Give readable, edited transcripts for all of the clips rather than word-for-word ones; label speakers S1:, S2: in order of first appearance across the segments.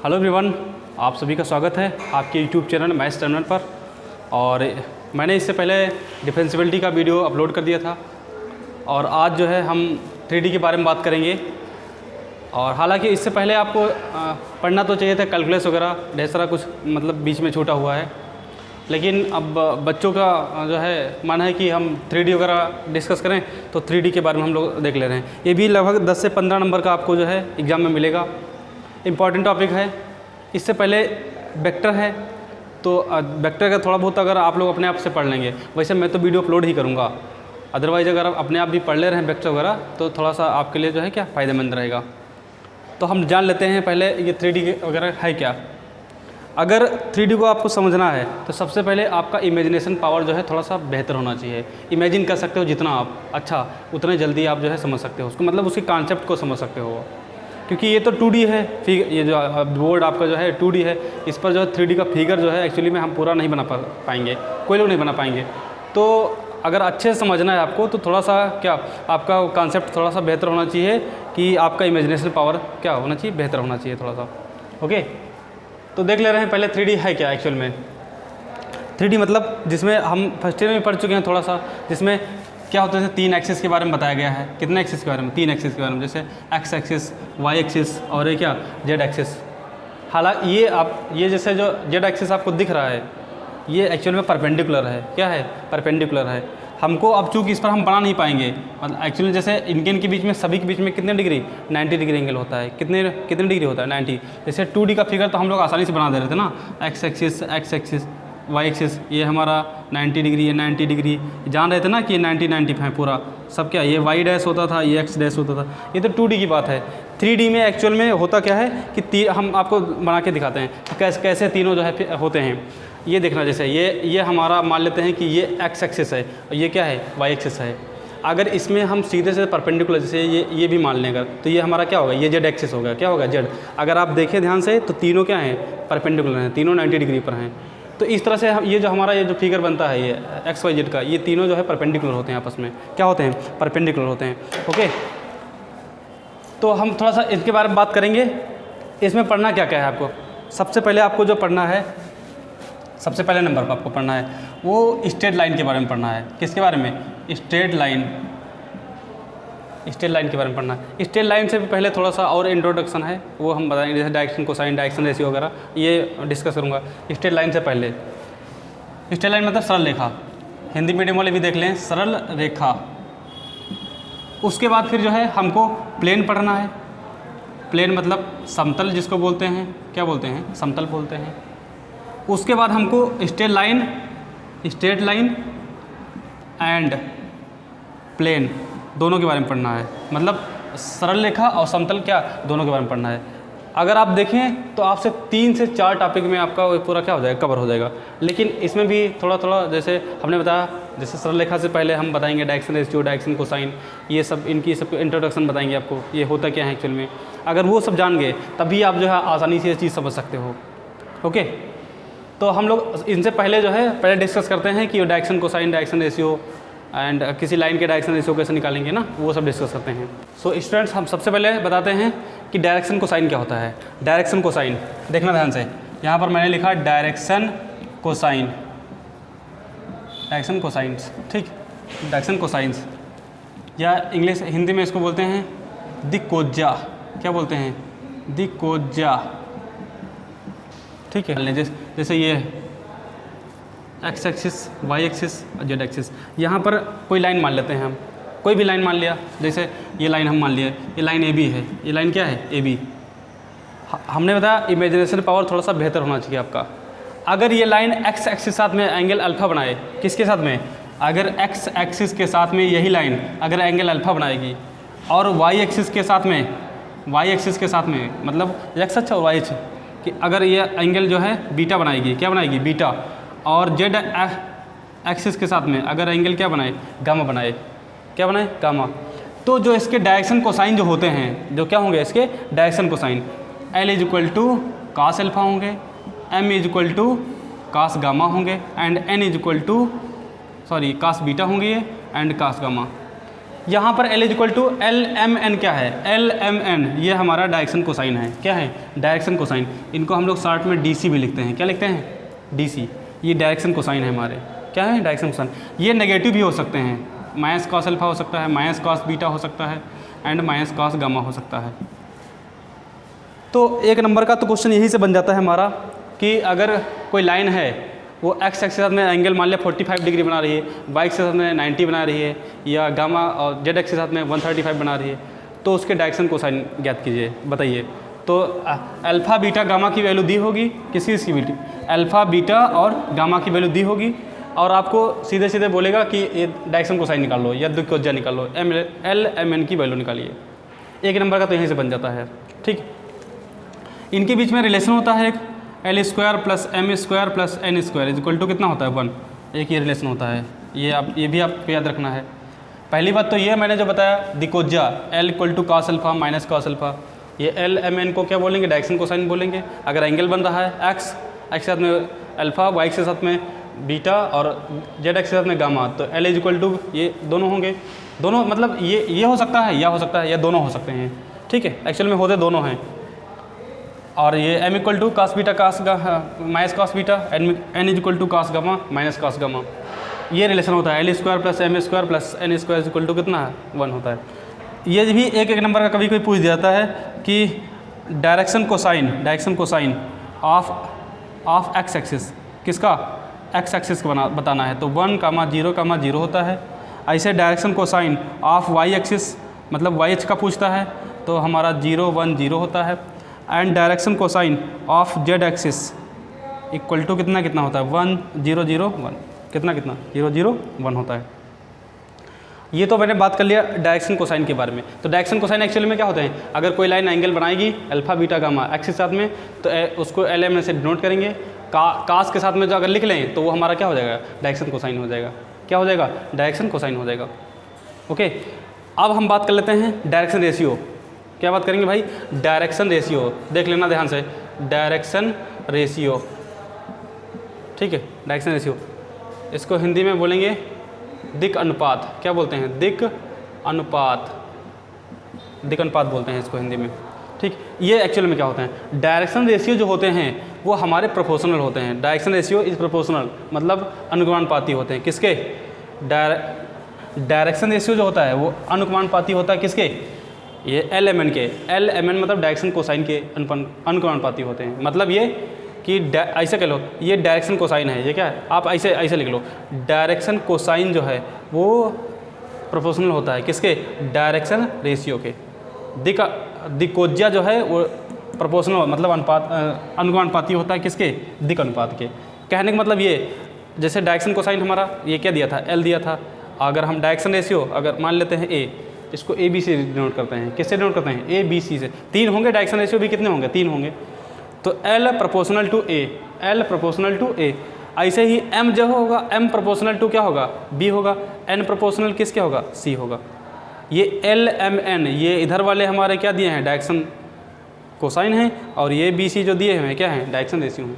S1: Hello everyone, आप सभी का स्वागत है आपके यूट्यूब चैनल मैथ्स टर्मिनल पर। और मैंने इससे पहले डिफरेंशियबिलिटी का वीडियो अपलोड कर दिया था और आज जो है हम 3D के बारे में बात करेंगे। और हालांकि इससे पहले आपको पढ़ना तो चाहिए था कैलकुलस वगैरह, ढेर सारा कुछ मतलब बीच में छूटा हुआ है, लेकिन अब बच्चों का जो है मन है कि हम 3D वगैरह डिस्कस करें, तो 3D के बारे में हम लोग देख ले रहे हैं। ये भी लगभग 10 से 15 नंबर का आपको जो है एग्ज़ाम में मिलेगा। इम्पॉर्टेंट टॉपिक है। इससे पहले वेक्टर है, तो वेक्टर का थोड़ा बहुत अगर आप लोग अपने आप से पढ़ लेंगे, वैसे मैं तो वीडियो अपलोड ही करूँगा, अदरवाइज़ अगर आप अपने आप भी पढ़ ले रहे हैं वेक्टर वगैरह तो थोड़ा सा आपके लिए जो है क्या फ़ायदेमंद रहेगा। तो हम जान लेते हैं पहले ये 3D वगैरह है क्या। अगर 3D को आपको समझना है तो सबसे पहले आपका इमेजिनेशन पावर जो है थोड़ा सा बेहतर होना चाहिए। इमेजिन कर सकते हो जितना आप अच्छा, उतने जल्दी आप जो है समझ सकते हो उसको, मतलब उसके कॉन्सेप्ट को समझ सकते हो। क्योंकि ये तो 2D है, ये जो बोर्ड आपका जो है 2D है, इस पर जो है 3D का फिगर जो है एक्चुअली में हम पूरा नहीं बना पाएंगे, कोई लोग नहीं बना पाएंगे। तो अगर अच्छे से समझना है आपको तो थोड़ा सा क्या आपका कॉन्सेप्ट थोड़ा सा बेहतर होना चाहिए, कि आपका इमेजिनेशन पावर क्या होना चाहिए, बेहतर होना चाहिए थोड़ा सा। ओके, तो देख ले रहे हैं पहले 3D है क्या एक्चुअल में। 3D मतलब जिसमें हम फर्स्ट ईयर में पढ़ चुके हैं थोड़ा सा, जिसमें क्या होता है 3 एक्सिस के बारे में बताया गया है। कितने एक्सिस के बारे में? 3 एक्सिस के बारे में, जैसे एक्स एक्सिस, वाई एक्सिस और ये क्या जेड एक्सिस। हालांकि ये जैसे जो जेड एक्सिस आपको दिख रहा है ये एक्चुअल में परपेंडिकुलर है। क्या है? परपेंडिकुलर है। हमको अब चूँकि इस पर हम बना नहीं पाएंगे, मतलब एक्चुअली जैसे इनके बीच में सभी के बीच में कितने डिग्री 90 डिग्री एंगल होता है। कितने डिग्री होता है? 90। जैसे 2D का फिगर तो हम लोग आसानी से बना दे रहे थे ना, एक्स एक्सिस वाई एक्सिस, ये हमारा 90 डिग्री है, 90 डिग्री जान रहे थे ना कि 90 है पूरा सब। क्या ये वाई डैश होता था, ये एक्स डैश होता था। ये तो 2D की बात है। 3D में एक्चुअल में होता क्या है कि हम आपको बना के दिखाते हैं कैसे तीनों जो है होते हैं। ये देखना, जैसे ये हमारा मान लेते हैं कि ये एक्स एक्सिस है और ये क्या है? वाई एक्सिस है। अगर इसमें हम सीधे से परपेंडिकुलर जैसे ये भी मान लें अगर, तो ये हमारा क्या होगा? ये जेड एक्सिस होगा। क्या होगा? जेड। अगर आप देखें ध्यान से तो तीनों क्या हैं? परपेंडिकुलर हैं, तीनों 90 डिग्री पर हैं। तो इस तरह से ये जो हमारा ये जो फिगर बनता है ये एक्स वाई जेड का, ये तीनों जो है परपेंडिकुलर होते हैं आपस में। क्या होते हैं? परपेंडिकुलर होते हैं। ओके, तो हम थोड़ा सा इसके बारे में बात करेंगे। इसमें पढ़ना क्या क्या है आपको? सबसे पहले आपको जो पढ़ना है, सबसे पहले नंबर पर आपको पढ़ना है वो स्ट्रेट लाइन के बारे में पढ़ना है। किसके बारे में? स्ट्रेट लाइन के बारे में पढ़ना है। स्ट्रेट लाइन से पहले थोड़ा सा और इंट्रोडक्शन है, वो हम बताएंगे, जैसे डायरेक्शन कोसाइन, डायरेक्शन रेशियो वगैरह ये डिस्कस करूँगा। स्ट्रेट लाइन से पहले, स्ट्रेट लाइन मतलब सरल रेखा, हिंदी मीडियम वाले भी देख लें, सरल रेखा। उसके बाद फिर जो है हमको प्लेन पढ़ना है। प्लेन मतलब समतल जिसको बोलते हैं, क्या बोलते हैं? समतल बोलते हैं। उसके बाद हमको स्ट्रेट लाइन एंड प्लेन दोनों के बारे में पढ़ना है। मतलब सरल रेखा और समतल क्या, दोनों के बारे में पढ़ना है। अगर आप देखें तो आपसे 3 से 4 टॉपिक में आपका पूरा क्या हो जाएगा? कवर हो जाएगा। लेकिन इसमें भी थोड़ा थोड़ा, जैसे हमने बताया, जैसे सरल रेखा से पहले हम बताएंगे डायरेक्शन रेशियो, डायरेक्शन कोसाइन, ये सब इनकी सब इंट्रोडक्शन बताएंगे आपको, ये होता क्या है एक्चुअल में। अगर वो सब जान गए तभी आप जो है आसानी से ये चीज़ समझ सकते हो। ओके, तो हम लोग इनसे पहले जो है पहले डिस्कस करते हैं कि direction cosine, direction ratio and किसी लाइन के डायरेक्शन रेशियो कैसे निकालेंगे ना, वो सब डिस्कस करते हैं। सो स्टूडेंट्स, हम सबसे पहले बताते हैं कि डायरेक्शन कोसाइन क्या होता है। डायरेक्शन कोसाइन देखना ध्यान से, यहाँ पर मैंने लिखा डायरेक्शन कोसाइन, ठीक, डायरेक्शन कोसाइंस, या इंग्लिश हिंदी में इसको बोलते हैं दिक्कोजा। क्या बोलते हैं? दिक्कोजा। ठीक है, जैसे ये एक्स एक्सिस, वाई एक्सिस और जेड एक्सिस। यहाँ पर कोई लाइन मान लेते हैं हम, कोई भी लाइन मान लिया, जैसे ये लाइन हम मान लिया, ये लाइन ए बी है। ये लाइन क्या है? A B. हमने बताया इमेजिनेशन पावर थोड़ा सा बेहतर होना चाहिए आपका। अगर ये लाइन एक्स एक्सिस के साथ में एंगल अल्फ़ा बनाए, किसके साथ में? अगर एक्स एक्सिस के साथ में यही लाइन अगर एंगल अल्फ़ा बनाएगी और वाई एक्सिस के साथ में मतलब एक्स अच्छा और वाई अच्छा, कि अगर ये एंगल जो है बीटा बनाएगी, क्या बनाएगी? बीटा। और जेड एक्सिस के साथ में अगर एंगल क्या बनाए? गामा बनाए। क्या बनाए? गामा। तो जो इसके डायरेक्शन कोसाइन जो होते हैं, जो क्या होंगे इसके direction cosine, L is equal to cos alpha होंगे, M is equal to cos gamma होंगे and N is equal to cos beta होंगे ये एंड कास गामा। यहाँ पर L equal to L M N क्या है, एल एम एन ये हमारा डायरेक्शन कोसाइन है। क्या है, डायरेक्शन कोसाइन। इनको हम लोग शॉर्ट में DC भी लिखते हैं। क्या लिखते हैं, DC। ये डायरेक्शन कोसाइन है हमारे। क्या है, डायरेक्शन कोसाइन। ये नेगेटिव भी हो सकते हैं, माइनस कॉस अल्फा हो सकता है, माइनस कॉस बीटा हो सकता है, एंड माइनस कॉस गामा हो सकता है। तो एक नंबर का तो क्वेश्चन यही से बन जाता है हमारा कि अगर कोई लाइन है वो एक्स एक्स के साथ में एंगल मान लिया 45 डिग्री बना रही है, वाई के साथ में 90 बना रही है, या गामा और जेड एक्स के साथ में 135 बना रही है, तो उसके डायरेक्शन कोसाइन ज्ञात कीजिए, बताइए। तो अल्फ़ा बीटा गामा की वैल्यू दी होगी, किसी की भी अल्फ़ा बीटा और गामा की वैल्यू दी होगी, और आपको सीधे सीधे बोलेगा कि ये डायरेक्शन कोसाइन निकाल लो या द्विकोज्या निकाल लो, एल एम एन की वैल्यू निकालिए। एक नंबर का तो यहीं से बन जाता है। ठीक, इनके बीच में रिलेशन होता है एक, L square plus M square plus N square is equal to कितना होता है, 1। एक ये रिलेशन होता है, ये भी आपको याद रखना है। पहली बात तो ये मैंने जो बताया दिकोज्या, L equal to cos alpha minus cos alpha, ये एल एम एन को क्या बोलेंगे, डायरेक्शन कोसाइन बोलेंगे। अगर एंगल बन रहा है एक्स के साथ में अल्फ़ा, वाई के साथ में बीटा और जेड एक्स के साथ में गामा, तो एल इज इक्वल टू ये दोनों होंगे। दोनों मतलब ये हो सकता है, या हो सकता है, या दोनों हो सकते हैं। ठीक है, एक्चुअल में होते दोनों हैं। और ये M equal to cos beta cos minus cos beta, N is equal to cos gamma minus cos gamma, ये रिलेशन होता है। L square plus M square plus N square equal to कितना है, 1 होता है। ये भी एक नंबर का कभी कोई पूछ जाता है कि direction cosine of x axis, किसका, एक्स एक्सिस को बताना है, तो 1,0,0 होता है। ऐसे direction cosine of y axis मतलब वाई एक्स का पूछता है तो हमारा 0, 1, 0 होता है। And direction cosine of z axis equal to कितना होता है, 1, 0, 0, 1, कितना 0, 0, 1 होता है। ये तो मैंने बात कर लिया डायरेक्शन कोसाइन के बारे में। तो डायरेक्शन कोसाइन एक्चुअली में क्या होते हैं, अगर कोई लाइन एंगल बनाएगी अल्फा बीटा गामा एक्स के साथ में, तो उसको एल एम से डिनोट करेंगे। कास के साथ में जो अगर लिख लें तो वो हमारा क्या हो जाएगा, डायरेक्शन कोसाइन हो जाएगा। क्या हो जाएगा, डायरेक्शन कोसाइन हो जाएगा। ओके, अब हम बात कर लेते हैं डायरेक्शन रेशियो। क्या बात करेंगे भाई, डायरेक्शन रेशियो। देख लेना ध्यान से, डायरेक्शन रेशियो। ठीक है, डायरेक्शन रेशियो, इसको हिंदी में बोलेंगे दिक् अनुपात। क्या बोलते हैं, दिक् अनुपात, दिक् अनुपात बोलते हैं इसको हिंदी में। ठीक, ये एक्चुअल में क्या होते हैं, डायरेक्शन रेशियो जो होते हैं वो हमारे प्रोपोर्शनल होते हैं। डायरेक्शन रेशियो इज प्रोपोर्शनल मतलब अनुक्रमानुपाती होते हैं। किसके, डायरेक्शन रेशियो जो होता है वो अनुक्रमानुपाती होता है। किसके, ये एल एम एन के। एल एम एन मतलब डायरेक्शन कोसाइन के अनुक्रमानुपाती होते हैं। मतलब ये कि ऐसे कह लो, ये डायरेक्शन कोसाइन है, ये क्या है, आप ऐसे लिख लो, डायरेक्शन कोसाइन जो है वो प्रोपोर्शनल होता है। किसके, डायरेक्शन रेशियो के। दिकोज्या जो है वो प्रोपोर्शनल मतलब अनुक्रमानुपाती होता है। किसके, दिक् अनुपात के। कहने का मतलब ये, जैसे डायरेक्शन कोसाइन हमारा ये क्या दिया था, एल दिया था। अगर हम डायरेक्शन रेशियो अगर मान लेते हैं ए, इसको ए बी से डिनोट करते हैं। किससे डिनोट करते हैं, ए बी सी से। 3 होंगे, डायरेक्शन रेशियो भी कितने होंगे, 3 होंगे। तो L proportional to A, L proportional to A. ऐसे ही एम जो होगा, एम प्रोपोर्शनल टू क्या होगा, बी होगा। एन प्रोपोर्शनल किस क्या होगा, सी होगा। ये एल एम एन, ये इधर वाले हमारे क्या दिए हैं, डायरेक्शन कोसाइन है, और ये बी सी जो दिए हुए हैं क्या है, डायरेक्शन रेशियो है।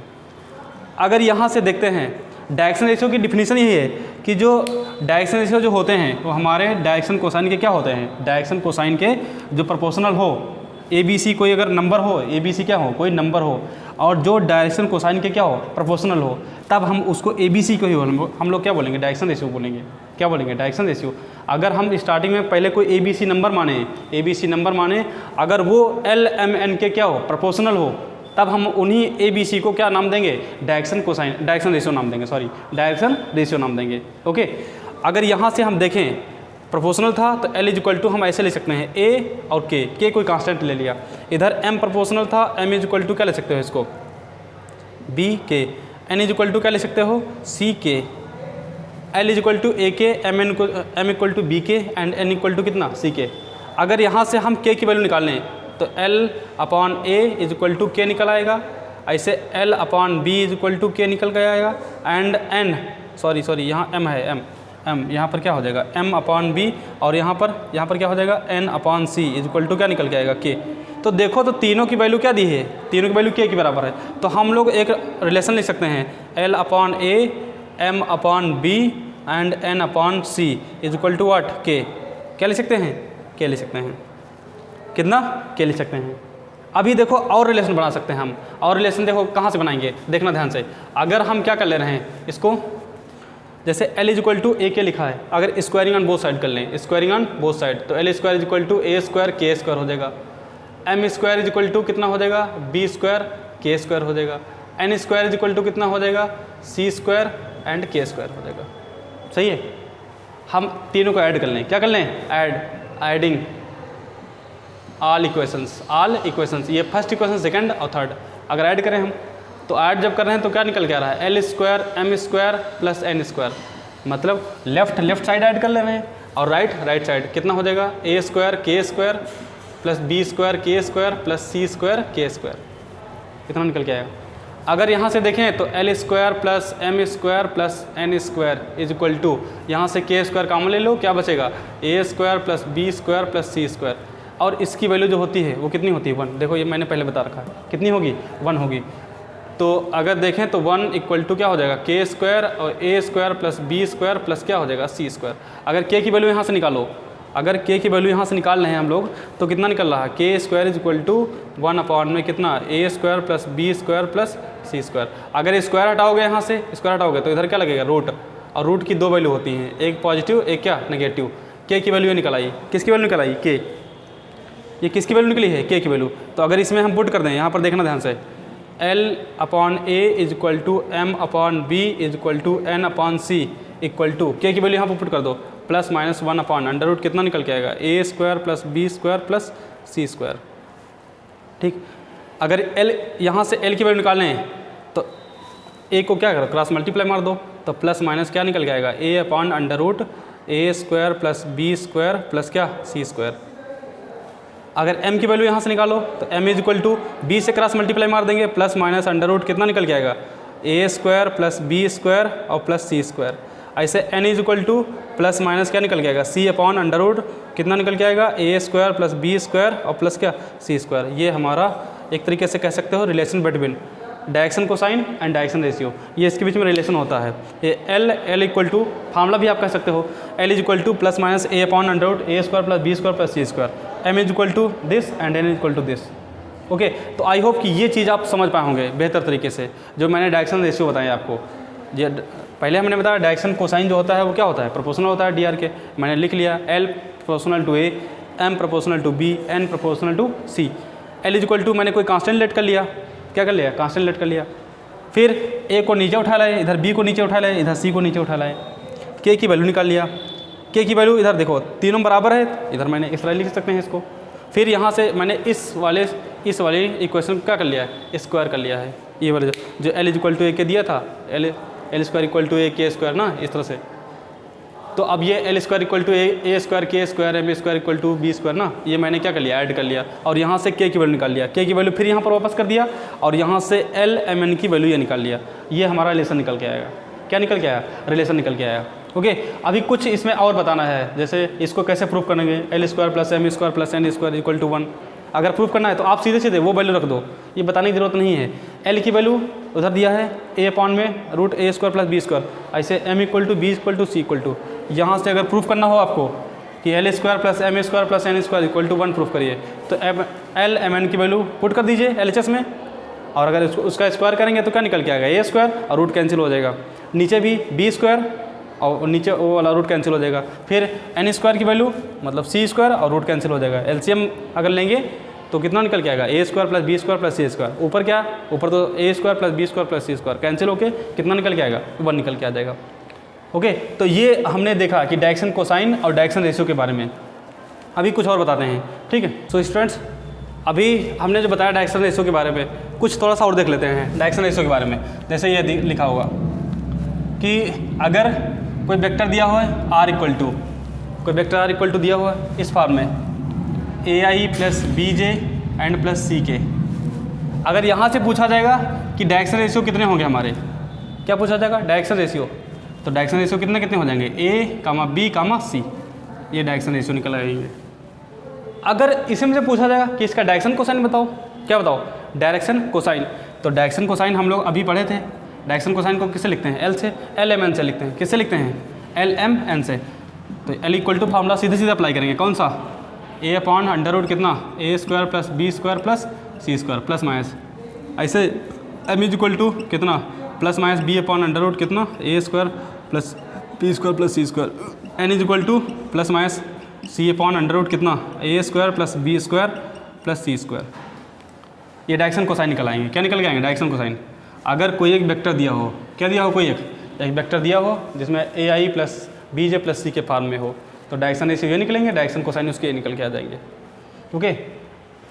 S1: अगर यहाँ से देखते हैं डायरेक्शन रेशियो की डिफिनीशन यही है कि जो डायरेक्शन रेशियो जो होते हैं वो हमारे डायरेक्शन कोसाइन के क्या होते हैं, डायरेक्शन कोसाइन के जो प्रोपोर्शनल हो। ए बी सी कोई अगर नंबर हो, ए बी सी क्या हो, कोई नंबर हो, और जो डायरेक्शन कोसाइन के क्या हो, प्रोपोर्शनल हो, तब हम उसको ए बी सी को ही हम लोग क्या बोलेंगे, डायरेक्शन रेशियो बोलेंगे। क्या बोलेंगे, डायरेक्शन रेशियो। अगर हम स्टार्टिंग में पहले कोई ए बी सी नंबर माने, ए बी सी नंबर माने, अगर वो एल एम एन के क्या हो, प्रोपोर्शनल हो, तब हम उन्हीं ए बी सी को क्या नाम देंगे, डायरेक्शन रेशियो नाम देंगे, डायरेक्शन रेशियो नाम देंगे। ओके, अगर यहाँ से हम देखें प्रोपोर्शनल था तो एल इज इक्वल टू हम ऐसे ले सकते हैं ए और के कोई कांस्टेंट ले लिया। इधर एम प्रोपोर्शनल था, एम इज इक्वल टू क्या ले सकते हो इसको, बी के। एन इज इक्वल टू क्या ले सकते हो, सी के। एल इज इक्वल टू ए के, एम इक्वल टू बी के, एंड एन इक्वल टू कितना, सी के। अगर यहाँ से हम के की वैल्यू निकाल लें तो l upon A is equal to k निकल आएगा। ऐसे l upon B is equal to k निकल गया आएगा। एंड एन सॉरी यहाँ एम है, एम यहाँ पर क्या हो जाएगा, एम अपॉन बी, और यहाँ पर क्या हो जाएगा, n upon c is equal to क्या निकल के आएगा, के। तो देखो तो तीनों की वैल्यू क्या दी है, तीनों की वैल्यू के की बराबर है। तो हम लोग एक रिलेशन लिख सकते हैं, l upon a, m upon b, and n upon c is equal to what, k. क्या लिख सकते हैं, के लिख सकते हैं, कितना के लिख सकते हैं। अभी देखो और रिलेशन बना सकते हैं हम, और रिलेशन देखो कहाँ से बनाएंगे, देखना ध्यान से। अगर हम क्या कर ले रहे हैं इसको, जैसे L इज इक्वल टू ए के लिखा है, अगर स्क्वायरिंग ऑन बोथ साइड कर लें, स्क्वायरिंग ऑन बोथ साइड, तो L square is equal to A square के स्क्वायर हो जाएगा, M square is equal to कितना हो जाएगा, बी स्क्वायर के स्क्वायर हो जाएगा, N square is equal to कितना हो जाएगा, c square and k square हो जाएगा। सही है, हम तीनों को ऐड कर लें, क्या कर लें, एडिंग ऑल इक्वेशंस, ये फर्स्ट इक्वेशन, सेकंड और थर्ड अगर ऐड करें हम, तो ऐड जब कर रहे हैं तो क्या निकल के आ रहा है, L square M square plus N square, मतलब लेफ्ट साइड ऐड कर ले रहे हैं, और राइट साइड कितना हो जाएगा, ए स्क्वायर के स्क्वायर प्लस बी स्क्वायर के स्क्वायर प्लस सी स्क्वायर के स्क्वायर, कितना निकल के आएगा। अगर यहाँ से देखें तो L square plus M square plus N square is equal to, यहाँ से के स्क्वायर कॉमन ले लो, क्या बचेगा, A square plus B square plus C square, और इसकी वैल्यू जो होती है वो कितनी होती है, 1। देखो ये मैंने पहले बता रखा है, कितनी होगी, 1 होगी। तो अगर देखें तो 1 इक्वल टू क्या हो जाएगा, के स्क्वायर और A square plus B square plus क्या हो जाएगा, सी स्क्वायर। अगर के की वैल्यू यहाँ से निकालो, अगर के की वैल्यू यहाँ से निकाल रहे हैं हम लोग, तो कितना निकल रहा है, K square is equal to 1 upon में कितना, A square plus B square plus C square. अगर स्क्वायर हटाओगे यहाँ से, स्क्वायर हटाओगे तो इधर क्या लगेगा, रूट, और रूट की 2 वैल्यू होती हैं, एक पॉजिटिव एक क्या नेगेटिव। के की वैल्यू निकल आई, किसकी वैल्यू निकल आई, के, ये किसकी वैल्यू निकली है, के की वैल्यू। तो अगर इसमें हम पुट कर दें, यहाँ पर देखना ध्यान से, L upon A is equal to M upon B is equal to N upon C equal to, K की वैल्यू यहाँ पर पुट कर दो, plus minus 1 upon under root कितना निकल के आएगा, A square plus B square plus C square. ठीक, अगर L यहाँ से L की वैल्यू निकालें तो ए को क्या करो, क्रॉस मल्टीप्लाई मार दो, तो प्लस माइनस क्या निकल के आएगा, A upon under root A square plus B square plus क्या, सी स्क्वायर। अगर m की वैल्यू यहाँ से निकालो तो m is equal to B से क्रॉस मल्टीप्लाई मार देंगे, प्लस माइनस अंडर रूट कितना निकल के आएगा, A square plus B square और प्लस सी स्क्वायर। ऐसे n is equal to plus minus क्या निकल के आएगा, c अपॉन अंडर रूट कितना निकल के आएगा, A square plus B square और प्लस क्या, सी स्क्वायर। ये हमारा एक तरीके से कह सकते हो relation between direction cosine and direction ratio, ये इसके बीच में रिलेशन होता है। ये L इक्वल टू फार्मूला भी आप कह सकते हो, L is equal to plus minus a upon under root A square plus B square plus C square, m is equal to this and n is equal to this. Okay, तो I hope कि ये चीज़ आप समझ पाए होंगे बेहतर तरीके से, जो मैंने डायरेक्शन रेशियो बताया आपको। ये पहले हमने बताया डायरेक्शन कोसाइन जो होता है वो क्या होता है, प्रोपोर्शनल होता है dr के, मैंने लिख लिया L proportional to a, m proportional to b, n proportional to c। L is equal to मैंने कोई कांस्टेंट लेट कर लिया, क्या कर लिया, कांस्टेंट लेट कर लिया, फिर a को नीचे उठा लाए, इधर b को नीचे उठा लाए, इधर c को नीचे उठा लाए, k की वैल्यू निकाल लिया, k की वैल्यू इधर देखो तीनों बराबर है, इधर मैंने इस तरह लिख सकते हैं इसको। फिर यहाँ से मैंने इस वाले इक्वेशन क्या कर लिया है, स्क्वायर कर लिया है, ये वाले जो L इज इक्वल टू ए के दिया था, L स्क्वायर इक्वल टू ए के स्क्वायर ना, इस तरह से। तो अब ये L square equal to A square के square M square equal to B square ना, ये मैंने क्या कर लिया, ऐड कर लिया, और यहाँ से k की वैल्यू निकाल लिया, k की वैल्यू फिर यहाँ पर वापस कर दिया, और यहाँ से L m n की वैल्यू ये निकाल लिया। ये हमारा रिलेशन निकल के आएगा, क्या निकल के आया, रिलेशन निकल के आया। ओके, अभी कुछ इसमें और बताना है, जैसे इसको कैसे प्रूफ करेंगे, L square plus M square plus N square equal to 1। अगर प्रूफ करना है तो आप सीधे सीधे वो वैल्यू रख दो, ये बताने की ज़रूरत नहीं है। L की वैल्यू उधर दिया है a अपॉन में रूट ए स्क्वायर प्लस बी स्क्वायर, ऐसे m equal to b equal to c equal to, यहाँ से अगर प्रूफ करना हो आपको कि L square plus M square plus N square equal to 1 proof करिए, तो L m n की वैल्यू पुट कर दीजिए LHS में, और अगर उसका स्क्वायर करेंगे तो क्या निकल के आएगा, a स्क्वायर और रूट कैंसिल हो जाएगा, नीचे भी b स्क्वायर और नीचे वो वाला रूट कैंसिल हो जाएगा, फिर n स्क्वायर की वैल्यू मतलब c स्क्वायर और रूट कैंसिल हो जाएगा। LCM अगर लेंगे तो कितना निकल के आएगा, a square plus B square plus C square, ऊपर क्या, ऊपर तो a square plus B square plus C square cancel होके कितना निकल के आएगा, 1 निकल के आ जाएगा। ओके, तो ये हमने देखा कि डायरेक्शन कोसाइन और डायरेक्शन रेशियो के बारे में। अभी कुछ और बताते हैं, ठीक है। सो स्टूडेंट्स, अभी हमने जो बताया डायरेक्शन रेशियो के बारे में, कुछ थोड़ा सा और देख लेते हैं डायरेक्शन रेशियो के बारे में। जैसे ये लिखा होगा कि अगर कोई वेक्टर दिया हुआ है r इक्वल टू, कोई वेक्टर r इक्वल टू दिया हुआ है इस फॉर्म में ai plus B J and plus C K, अगर यहाँ से पूछा जाएगा कि डायरेक्शन रेशियो कितने होंगे हमारे, क्या पूछा जाएगा, डायरेक्शन रेशियो, तो डायरेक्शन रेशियो कितने कितने हो जाएंगे, a comma b comma c, ये डायरेक्शन रेशियो निकल आएंगे। अगर इसमें से पूछा जाएगा कि इसका डायरेक्शन कोसाइन बताओ, क्या बताओ, डायरेक्शन कोसाइन, तो डायरेक्शन कोसाइन हम लोग अभी पढ़े थे। डायरेक्शन कोसाइन को किससे लिखते हैं, L से, LMN से लिखते हैं, किससे लिखते हैं, LMN से। तो एल इक्वल टू फार्मूला सीधे सीधे अप्लाई करेंगे, कौन सा, ए अपॉन अंडर रूट कितना A square plus B square plus C square plus minus, ऐसे एम इज इक्वल टू कितना plus minus B upon under root कितना A square plus B square plus C square, N is equal to plus minus C upon under root कितना A square plus B square plus C square. ये direction cosine निकल आएंगे, क्या निकल के आएंगे, direction cosine. अगर कोई एक वेक्टर दिया हो, क्या दिया हो, कोई एक वेक्टर दिया हो जिसमें ए आई प्लस बी जे प्लस सी के फॉर्म में हो, तो डायरेक्शन रेशियो ये निकलेंगे, डायरेक्शन कोसाइन उसके निकल के आ जाएंगे। ओके,